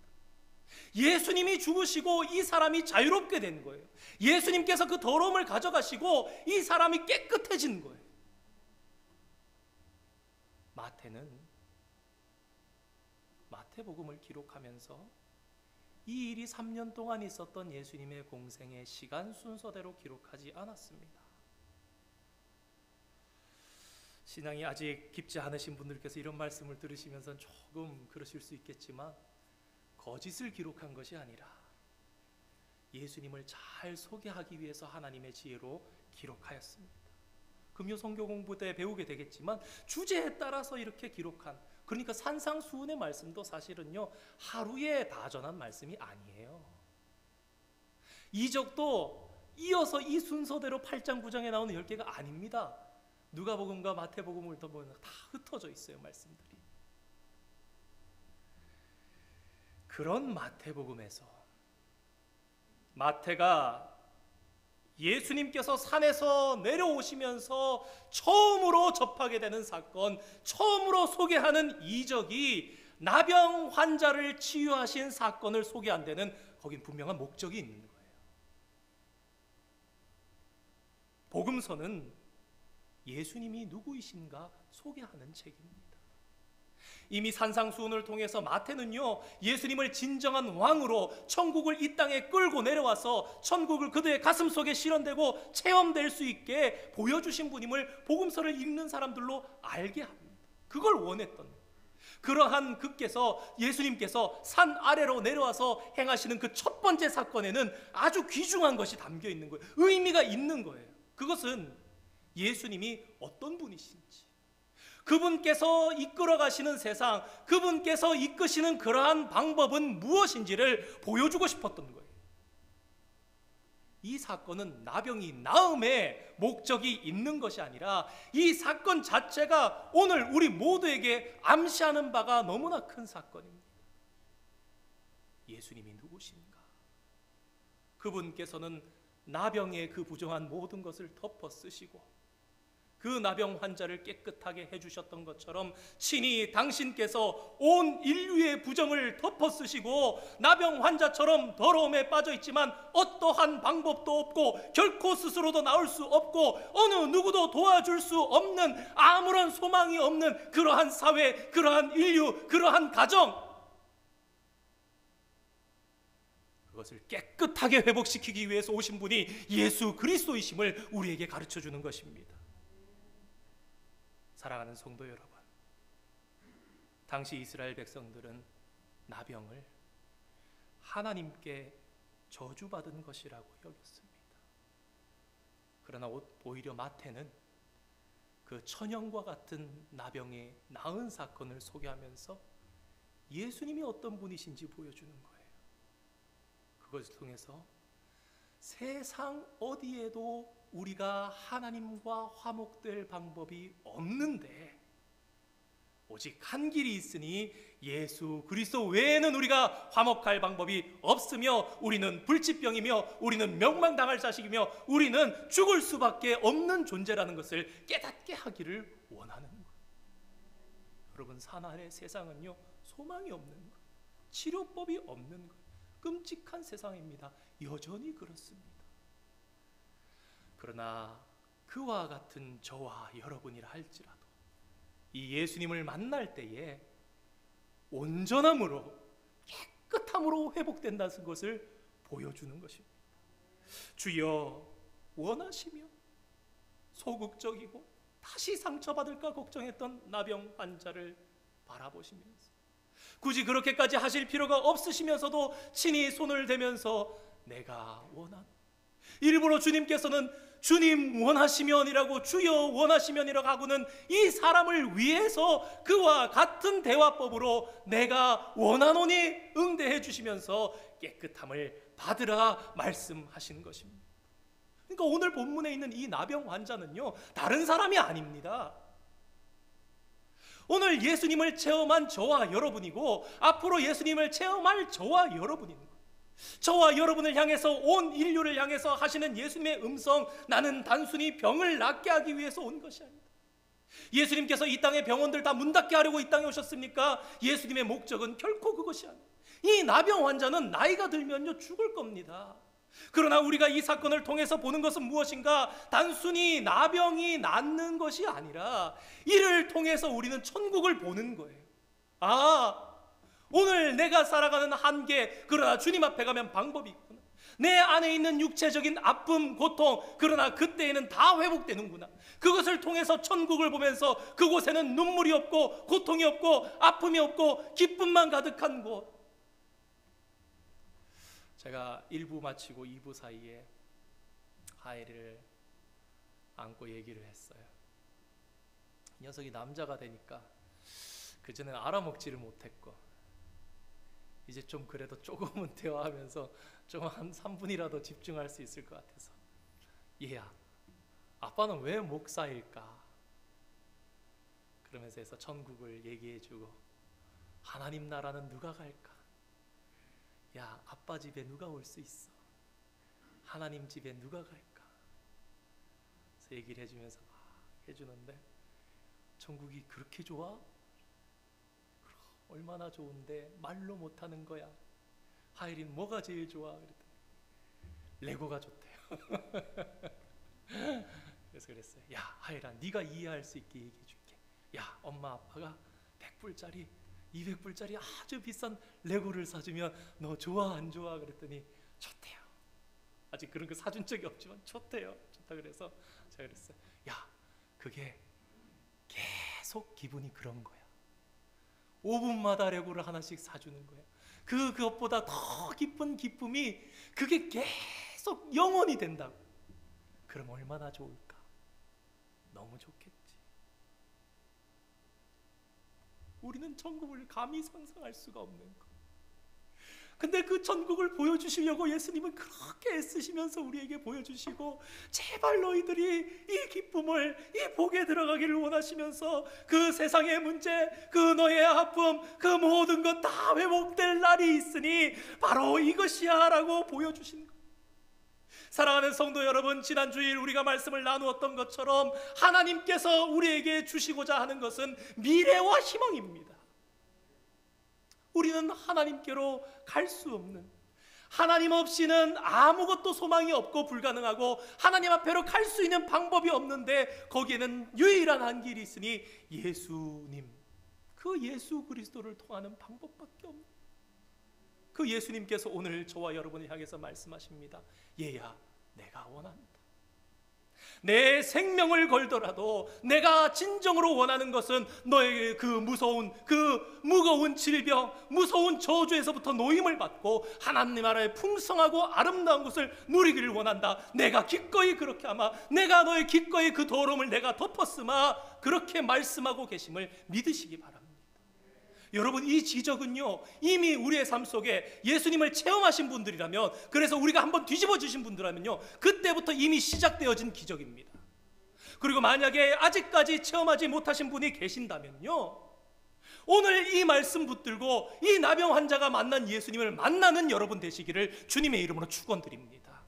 예수님이 죽으시고 이 사람이 자유롭게 된 거예요. 예수님께서 그 더러움을 가져가시고 이 사람이 깨끗해진 거예요. 마태복음을 기록하면서 이 일이 3년 동안 있었던 예수님의 공생의 시간 순서대로 기록하지 않았습니다. 신앙이 아직 깊지 않으신 분들께서 이런 말씀을 들으시면서 조금 그러실 수 있겠지만, 거짓을 기록한 것이 아니라 예수님을 잘 소개하기 위해서 하나님의 지혜로 기록하였습니다. 금요 성경 공부 때 배우게 되겠지만 주제에 따라서 이렇게 기록한, 그러니까 산상수훈의 말씀도 사실은요, 하루에 다 전한 말씀이 아니에요. 이적도 이어서 이 순서대로 8장 9장에 나오는 10개가 아닙니다. 누가복음과 마태복음을 더 보면 다 흩어져 있어요, 말씀들이. 그런 마태복음에서 마태가 예수님께서 산에서 내려오시면서 처음으로 접하게 되는 사건, 처음으로 소개하는 이적이 나병 환자를 치유하신 사건을 소개한 데는 거긴 분명한 목적이 있는 거예요. 복음서는 예수님이 누구이신가 소개하는 책입니다. 이미 산상수훈을 통해서 마태는요, 예수님을 진정한 왕으로 천국을 이 땅에 끌고 내려와서 천국을 그들의 가슴 속에 실현되고 체험될 수 있게 보여주신 분임을 복음서를 읽는 사람들로 알게 합니다. 그걸 원했던 거예요. 그러한 그께서, 예수님께서 산 아래로 내려와서 행하시는 그 첫 번째 사건에는 아주 귀중한 것이 담겨 있는 거예요. 의미가 있는 거예요. 그것은 예수님이 어떤 분이신지, 그분께서 이끌어 가시는 세상, 그분께서 이끄시는 그러한 방법은 무엇인지를 보여주고 싶었던 거예요. 이 사건은 나병이 나음의 목적이 있는 것이 아니라 이 사건 자체가 오늘 우리 모두에게 암시하는 바가 너무나 큰 사건입니다. 예수님이 누구신가? 그분께서는 나병의 그 부정한 모든 것을 덮어 쓰시고 그 나병 환자를 깨끗하게 해주셨던 것처럼 친히 당신께서 온 인류의 부정을 덮어 쓰시고 나병 환자처럼 더러움에 빠져 있지만 어떠한 방법도 없고 결코 스스로도 나올 수 없고 어느 누구도 도와줄 수 없는, 아무런 소망이 없는 그러한 사회, 그러한 인류, 그러한 가정, 그것을 깨끗하게 회복시키기 위해서 오신 분이 예수 그리스도이심을 우리에게 가르쳐주는 것입니다. 사랑하는 성도 여러분, 당시 이스라엘 백성들은 나병을 하나님께 저주받은 것이라고 여겼습니다. 그러나 오히려 마태는 그 천연과 같은 나병의 나은 사건을 소개하면서 예수님이 어떤 분이신지 보여주는 거예요. 그것을 통해서 세상 어디에도 우리가 하나님과 화목될 방법이 없는데 오직 한 길이 있으니 예수 그리스도 외에는 우리가 화목할 방법이 없으며 우리는 불치병이며 우리는 멸망당할 자식이며 우리는 죽을 수밖에 없는 존재라는 것을 깨닫게 하기를 원하는 거예요. 여러분, 사나의 세상은요, 소망이 없는 거예요. 치료법이 없는 것, 끔찍한 세상입니다. 여전히 그렇습니다. 그러나 그와 같은 저와 여러분이라 할지라도 이 예수님을 만날 때에 온전함으로, 깨끗함으로 회복된다는 것을 보여주는 것입니다. 주여, 원하시며 소극적이고 다시 상처받을까 걱정했던 나병 환자를 바라보시면서 굳이 그렇게까지 하실 필요가 없으시면서도 친히 손을 대면서 내가 원하노, 일부러 주님께서는 주님 원하시면이라고, 주여 원하시면이라고 하고는 이 사람을 위해서 그와 같은 대화법으로 내가 원하노니 응대해 주시면서 깨끗함을 받으라 말씀하시는 것입니다. 그러니까 오늘 본문에 있는 이 나병 환자는요, 다른 사람이 아닙니다. 오늘 예수님을 체험한 저와 여러분이고 앞으로 예수님을 체험할 저와 여러분인 거예요. 저와 여러분을 향해서, 온 인류를 향해서 하시는 예수님의 음성, 나는 단순히 병을 낫게 하기 위해서 온 것이 아니다. 예수님께서 이 땅의 병원들 다 문 닫게 하려고 이 땅에 오셨습니까? 예수님의 목적은 결코 그것이 아니다. 이 나병 환자는 나이가 들면요 죽을 겁니다. 그러나 우리가 이 사건을 통해서 보는 것은 무엇인가? 단순히 나병이 낫는 것이 아니라 이를 통해서 우리는 천국을 보는 거예요. 아, 오늘 내가 살아가는 한계, 그러나 주님 앞에 가면 방법이 있구나. 내 안에 있는 육체적인 아픔, 고통, 그러나 그때에는 다 회복되는구나. 그것을 통해서 천국을 보면서 그곳에는 눈물이 없고 고통이 없고 아픔이 없고 기쁨만 가득한 곳. 제가 1부 마치고 2부 사이에 하이를 안고 얘기를 했어요. 이 녀석이 남자가 되니까 그전에는 알아먹지를 못했고 이제 좀 그래도 조금은 대화하면서 좀 한 3분이라도 집중할 수 있을 것 같아서, 얘야, 아빠는 왜 목사일까? 그러면서 해서 천국을 얘기해주고, 하나님 나라는 누가 갈까? 야, 아빠 집에 누가 올 수 있어? 하나님 집에 누가 갈까? 그래서 얘기를 해주면서 해주는데, 천국이 그렇게 좋아? 얼마나 좋은데 말로 못하는 거야. 하일이는 뭐가 제일 좋아? 그랬더니 레고가 좋대요. 그래서 그랬어요. 야, 하일아, 네가 이해할 수 있게 얘기해 줄게. 야, 엄마 아빠가 100불짜리 200불짜리 아주 비싼 레고를 사주면 너 좋아 안 좋아? 그랬더니 좋대요. 아직 그런 거 사준 적이 없지만 좋대요. 좋다 그래서 제가 그랬어요. 야, 그게 계속 기분이 그런 거야. 5분마다 레고를 하나씩 사주는 거야. 그것보다 더 깊은 기쁨이 그게 계속 영원히 된다고. 그럼 얼마나 좋을까? 너무 좋겠지. 우리는 천국을 감히 상상할 수가 없는 것. 근데 그 천국을 보여주시려고 예수님은 그렇게 애쓰시면서 우리에게 보여주시고, 제발 너희들이 이 기쁨을, 이 복에 들어가기를 원하시면서 그 세상의 문제, 그 너의 아픔, 그 모든 것 다 회복될 날이 있으니 바로 이것이야 라고 보여주신 것. 사랑하는 성도 여러분, 지난 주일 우리가 말씀을 나누었던 것처럼 하나님께서 우리에게 주시고자 하는 것은 미래와 희망입니다. 우리는 하나님께로 갈 수 없는, 하나님 없이는 아무것도 소망이 없고 불가능하고 하나님 앞에로 갈 수 있는 방법이 없는데, 거기에는 유일한 한 길이 있으니 예수님, 그 예수 그리스도를 통하는 방법밖에 없는, 그 예수님께서 오늘 저와 여러분을 향해서 말씀하십니다. 얘야, 내가 원한다. 내 생명을 걸더라도 내가 진정으로 원하는 것은 너의 그 무서운, 그 무거운 질병, 무서운 저주에서부터 노임을 받고 하나님 나라의 풍성하고 아름다운 것을 누리기를 원한다. 내가 기꺼이 그렇게 하마, 내가 너의 기꺼이 그 더러움을 내가 덮었으마, 그렇게 말씀하고 계심을 믿으시기 바랍니다. 여러분, 이 지적은요, 이미 우리의 삶 속에 예수님을 체험하신 분들이라면, 그래서 우리가 한번 뒤집어 주신 분들이라면요, 그때부터 이미 시작되어진 기적입니다. 그리고 만약에 아직까지 체험하지 못하신 분이 계신다면요, 오늘 이 말씀 붙들고 이 나병 환자가 만난 예수님을 만나는 여러분 되시기를 주님의 이름으로 축원드립니다.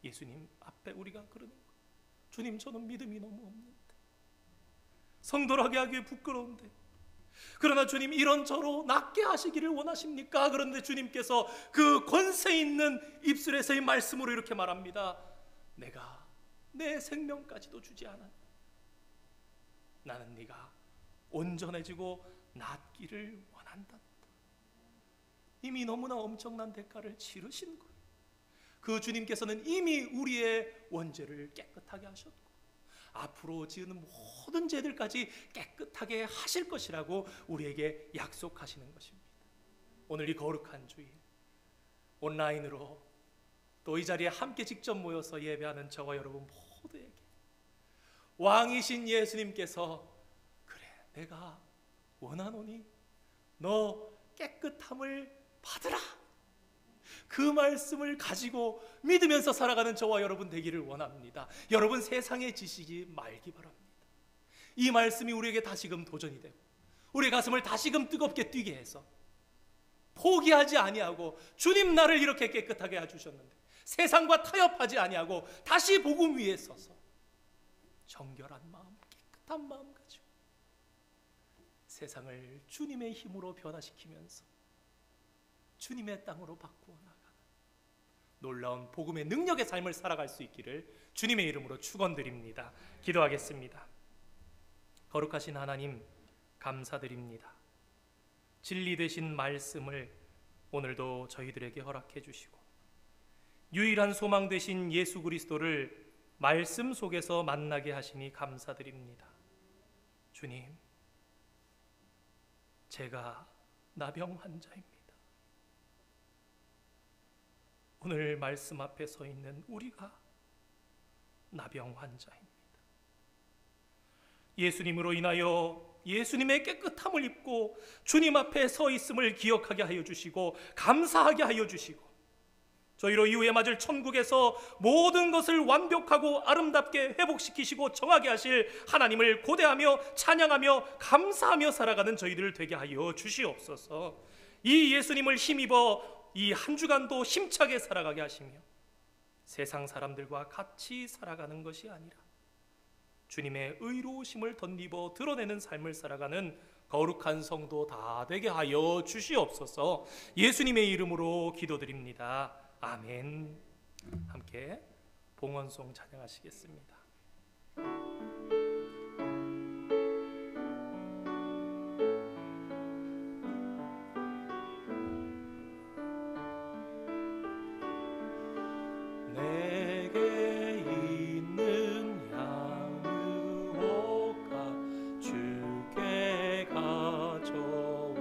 예수님 앞에 우리가 그러는 거, 주님, 저는 믿음이 너무 없는데, 성도라게 하기에 부끄러운데, 그러나 주님, 이런저로 낫게 하시기를 원하십니까? 그런데 주님께서 그 권세 있는 입술에서의 말씀으로 이렇게 말합니다. 내가 내 생명까지도 주지 않았냐. 나는 네가 온전해지고 낫기를 원한다. 이미 너무나 엄청난 대가를 치르신 거예요. 그 주님께서는 이미 우리의 원죄를 깨끗하게 하셨고 앞으로 지은 모든 죄들까지 깨끗하게 하실 것이라고 우리에게 약속하시는 것입니다. 오늘 이 거룩한 주일, 온라인으로 또 이 자리에 함께 직접 모여서 예배하는 저와 여러분 모두에게 왕이신 예수님께서 그래, 내가 원하노니 너 깨끗함을 받으라, 그 말씀을 가지고 믿으면서 살아가는 저와 여러분 되기를 원합니다. 여러분, 세상에 지시지 말기 바랍니다. 이 말씀이 우리에게 다시금 도전이 되고 우리의 가슴을 다시금 뜨겁게 뛰게 해서 포기하지 아니하고, 주님 나를 이렇게 깨끗하게 해주셨는데 세상과 타협하지 아니하고 다시 복음 위에 서서 정결한 마음, 깨끗한 마음 가지고 세상을 주님의 힘으로 변화시키면서 주님의 땅으로 바꾸어 나가는 놀라운 복음의 능력의 삶을 살아갈 수 있기를 주님의 이름으로 축원드립니다. 기도하겠습니다. 거룩하신 하나님, 감사드립니다. 진리 되신 말씀을 오늘도 저희들에게 허락해 주시고 유일한 소망 되신 예수 그리스도를 말씀 속에서 만나게 하시니 감사드립니다. 주님, 제가 나병 환자입니다. 오늘 말씀 앞에 서 있는 우리가 나병 환자입니다. 예수님으로 인하여 예수님의 깨끗함을 입고 주님 앞에 서 있음을 기억하게 하여 주시고 감사하게 하여 주시고, 저희로 이후에 맞을 천국에서 모든 것을 완벽하고 아름답게 회복시키시고 정하게 하실 하나님을 고대하며 찬양하며 감사하며 살아가는 저희들 되게 하여 주시옵소서. 이 예수님을 힘입어 이 한 주간도 힘차게 살아가게 하시며 세상 사람들과 같이 살아가는 것이 아니라 주님의 의로우심을 덧입어 드러내는 삶을 살아가는 거룩한 성도 다 되게 하여 주시옵소서. 예수님의 이름으로 기도드립니다. 아멘. 함께 봉헌송 찬양하시겠습니다. 내게 있는 양육가 주께 가져와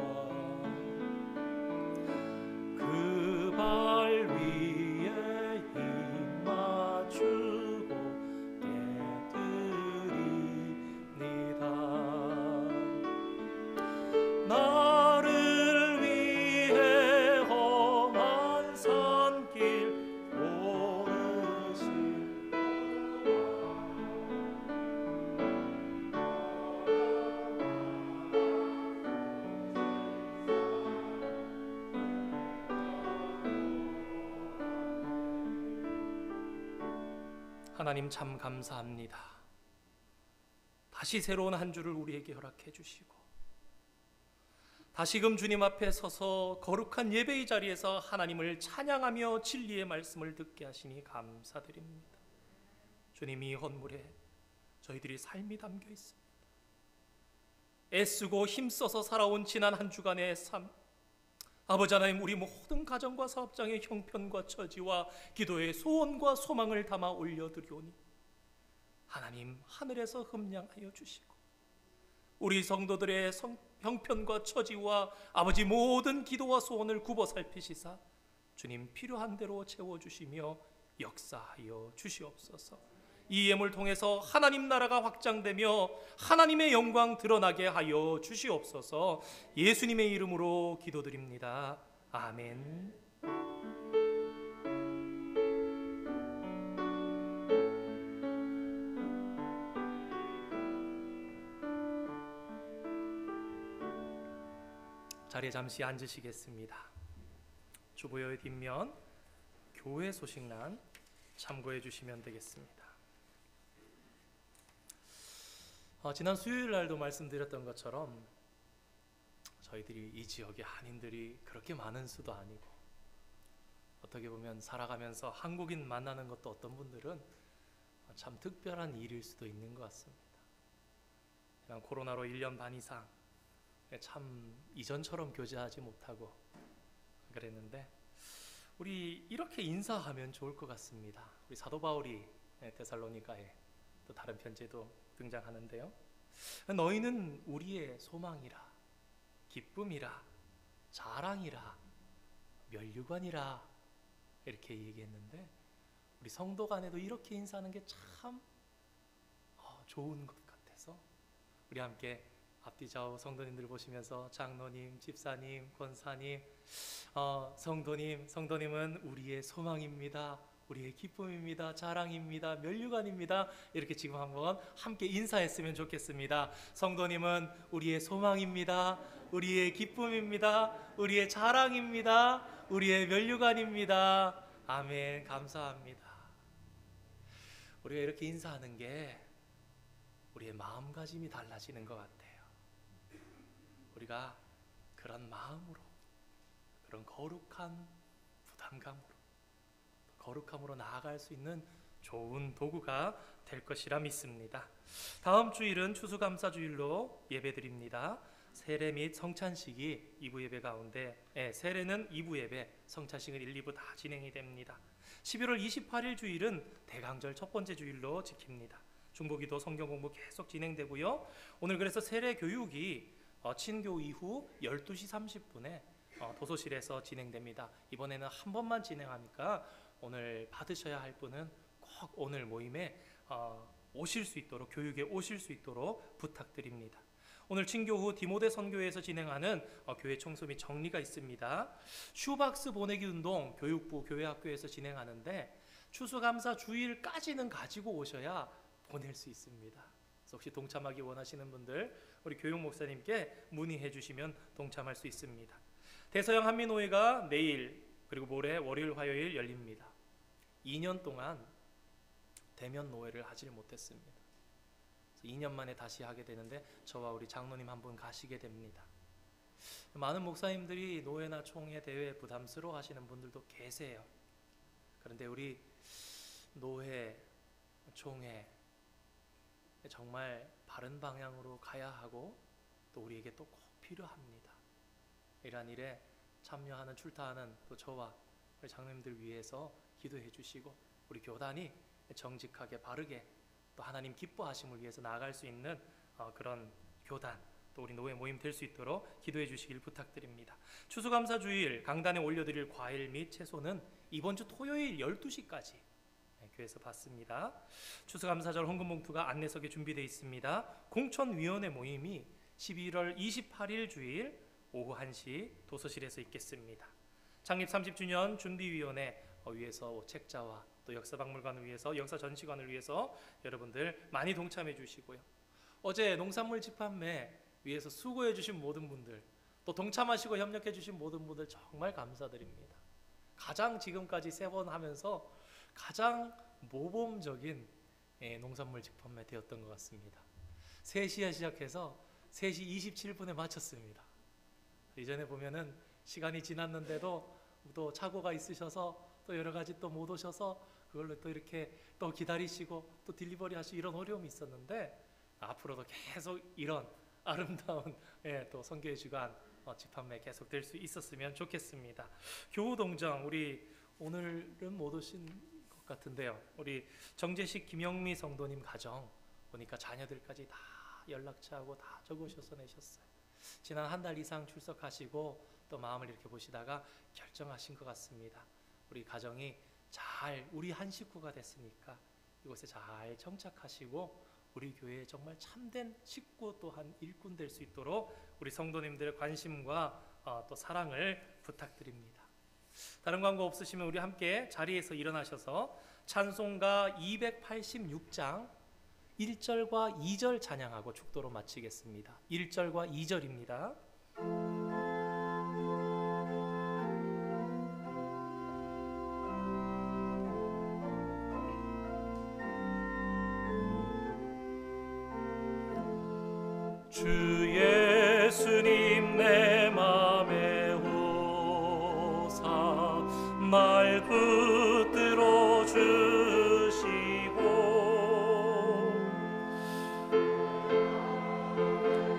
그 발 위에 힘 맞추고 깨뜨리니다. 나를 위해 험한 산길 하나님, 참 감사합니다. 다시 새로운 한 주를 우리에게 허락해 주시고 다시금 주님 앞에 서서 거룩한 예배의 자리에서 하나님을 찬양하며 진리의 말씀을 듣게 하시니 감사드립니다. 주님, 이 헌물에 저희들이 삶이 담겨 있습니다. 애쓰고 힘써서 살아온 지난 한 주간의 삶, 아버지 하나님, 우리 모든 가정과 사업장의 형편과 처지와 기도의 소원과 소망을 담아 올려드리오니 하나님, 하늘에서 흠량하여 주시고 우리 성도들의 형편과 처지와 아버지 모든 기도와 소원을 굽어 살피시사 주님 필요한 대로 채워주시며 역사하여 주시옵소서. 이 예물 통해서 하나님 나라가 확장되며 하나님의 영광 드러나게 하여 주시옵소서. 예수님의 이름으로 기도드립니다. 아멘. 자리에 잠시 앉으시겠습니다. 주보의 뒷면 교회 소식란 참고해 주시면 되겠습니다. 지난 수요일 날도 말씀드렸던 것처럼 저희들이 이 지역의 한인들이 그렇게 많은 수도 아니고, 어떻게 보면 살아가면서 한국인 만나는 것도 어떤 분들은 참 특별한 일일 수도 있는 것 같습니다. 그냥 코로나로 1년 반 이상 참 이전처럼 교제하지 못하고 그랬는데, 우리 이렇게 인사하면 좋을 것 같습니다. 우리 사도 바울이 데살로니가에 또 다른 편지에도 등장하는데요. 너희는 우리의 소망이라, 기쁨이라, 자랑이라, 면류관이라, 이렇게 얘기했는데, 우리 성도 간에도 이렇게 인사하는 게 참 좋은 것 같아서, 우리 함께 앞뒤 좌우 성도님들 보시면서 장로님, 집사님, 권사님, 성도님은 우리의 소망입니다, 우리의 기쁨입니다, 자랑입니다, 면류관입니다, 이렇게 지금 한번 함께 인사했으면 좋겠습니다. 성도님은 우리의 소망입니다, 우리의 기쁨입니다, 우리의 자랑입니다, 우리의 면류관입니다. 아멘. 감사합니다. 우리가 이렇게 인사하는 게 우리의 마음가짐이 달라지는 것 같아요. 우리가 그런 마음으로, 그런 거룩한 거룩함으로 나아갈 수 있는 좋은 도구가 될 것이라 믿습니다. 다음 주일은 추수감사주일로 예배드립니다. 세례 및 성찬식이 2부 예배 가운데, 세례는 2부 예배, 성찬식은 1, 2부 다 진행이 됩니다. 11월 28일 주일은 대강절 첫 번째 주일로 지킵니다. 중보기도 성경공부 계속 진행되고요. 오늘 그래서 세례 교육이 친교 이후 12시 30분에 도서실에서 진행됩니다. 이번에는 한 번만 진행하니까 오늘 받으셔야 할 분은 꼭 오늘 모임에 오실 수 있도록, 교육에 오실 수 있도록 부탁드립니다. 오늘 친교 후 디모데 선교회에서 진행하는 교회 청소 및 정리가 있습니다. 슈박스 보내기 운동 교육부 교회학교에서 진행하는데, 추수감사 주일까지는 가지고 오셔야 보낼 수 있습니다. 그래서 혹시 동참하기 원하시는 분들 우리 교육 목사님께 문의해 주시면 동참할 수 있습니다. 대서양 한민노회가 내일 그리고 모레 월요일 화요일 열립니다. 2년 동안 대면 노회를 하질 못했습니다. 2년 만에 다시 하게 되는데 저와 우리 장로님 한 분 가시게 됩니다. 많은 목사님들이 노회나 총회 대회 부담스러워 하시는 분들도 계세요. 그런데 우리 노회, 총회 정말 바른 방향으로 가야 하고, 또 우리에게 또 꼭 필요합니다. 이러한 일에 참여하는, 출타하는 또 저와 우리 장로님들 위해서 기도해 주시고, 우리 교단이 정직하게 바르게 또 하나님 기뻐하심을 위해서 나아갈 수 있는 그런 교단, 또 우리 노회 모임 될 수 있도록 기도해 주시길 부탁드립니다. 추수감사주일 강단에 올려드릴 과일 및 채소는 이번 주 토요일 12시까지 교회에서 받습니다. 추수감사절 헌금봉투가 안내석에 준비되어 있습니다. 공천위원회 모임이 11월 28일 주일 오후 1시 도서실에서 있겠습니다. 창립 30주년 준비위원회 위해서 책자와 또 역사박물관을 위해서, 역사전시관을 위해서 여러분들 많이 동참해 주시고요. 어제 농산물 집판매 위해서 수고해 주신 모든 분들, 또 동참하시고 협력해 주신 모든 분들 정말 감사드립니다. 가장 지금까지 3번 하면서 가장 모범적인 농산물 집판매 되었던 것 같습니다. 3시에 시작해서 3시 27분에 마쳤습니다. 이전에 보면은 시간이 지났는데도 또 착오가 있으셔서 또 여러 가지 또 못 오셔서 그걸로 또 이렇게 또 기다리시고 또 딜리버리 하시고 이런 어려움이 있었는데, 앞으로도 계속 이런 아름다운 또 선교의 주간 집판매 계속 될 수 있었으면 좋겠습니다. 교우동정, 우리 오늘은 못 오신 것 같은데요. 우리 정재식 김영미 성도님 가정 보니까 자녀들까지 다 연락처하고 다 적으셔서 내셨어요. 지난 한 달 이상 출석하시고 또 마음을 이렇게 보시다가 결정하신 것 같습니다. 우리 가정이 잘 우리 한 식구가 됐으니까 이곳에 잘 정착하시고 우리 교회에 정말 참된 식구 또한 일꾼 될 수 있도록 우리 성도님들의 관심과 또 사랑을 부탁드립니다. 다른 광고 없으시면 우리 함께 자리에서 일어나셔서 찬송가 286장 1절과 2절 찬양하고 축도로 마치겠습니다. 1절과 2절입니다. 주 예수님 내 주시고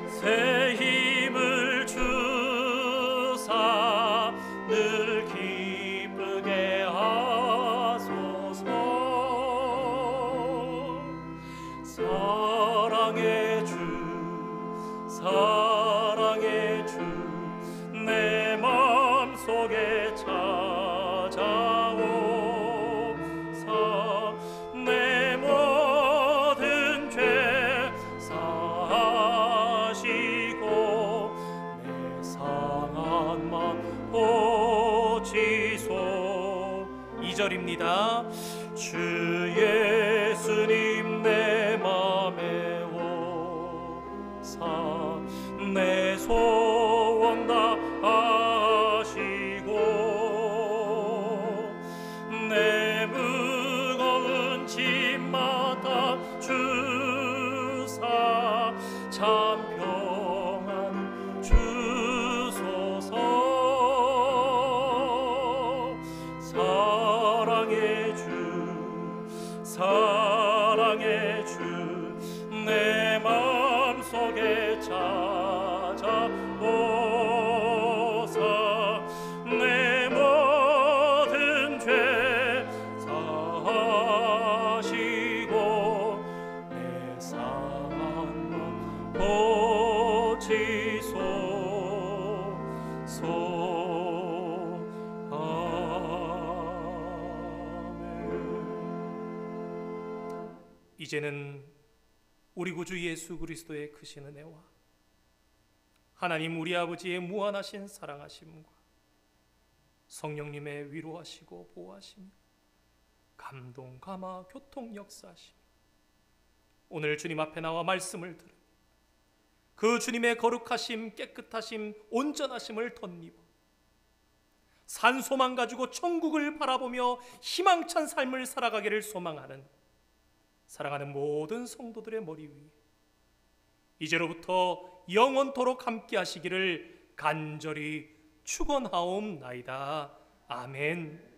새 힘을 주사 늘 기쁘게 하소서. 사랑의 주 사랑의 주 내 맘속에 찾아오사 내 모든 죄 사하시고 내 상한 맘 고치소. 2절입니다. 주 예수님 내 맘에 오사 내 소원 다 하시고 내 무거운 짐마다 주사 참 평안 주소서. 사랑의 주 사랑의 주 내 맘속에 찾아오사 내 모든 죄 사하시고 내 상한 맘 고치소서. 이제는 우리 구주 예수 그리스도의 크신 은혜와 하나님 우리 아버지의 무한하신 사랑하심과 성령님의 위로하시고 보호하시며 감동, 감화, 교통 역사하시며 오늘 주님 앞에 나와 말씀을 들으며 그 주님의 거룩하심, 깨끗하심, 온전하심을 덧입어 산소만 가지고 천국을 바라보며 희망찬 삶을 살아가기를 소망하는 사랑하는 모든 성도들의 머리 위에 이제로부터 영원토록 함께 하시기를 간절히 축원하옵나이다. 아멘.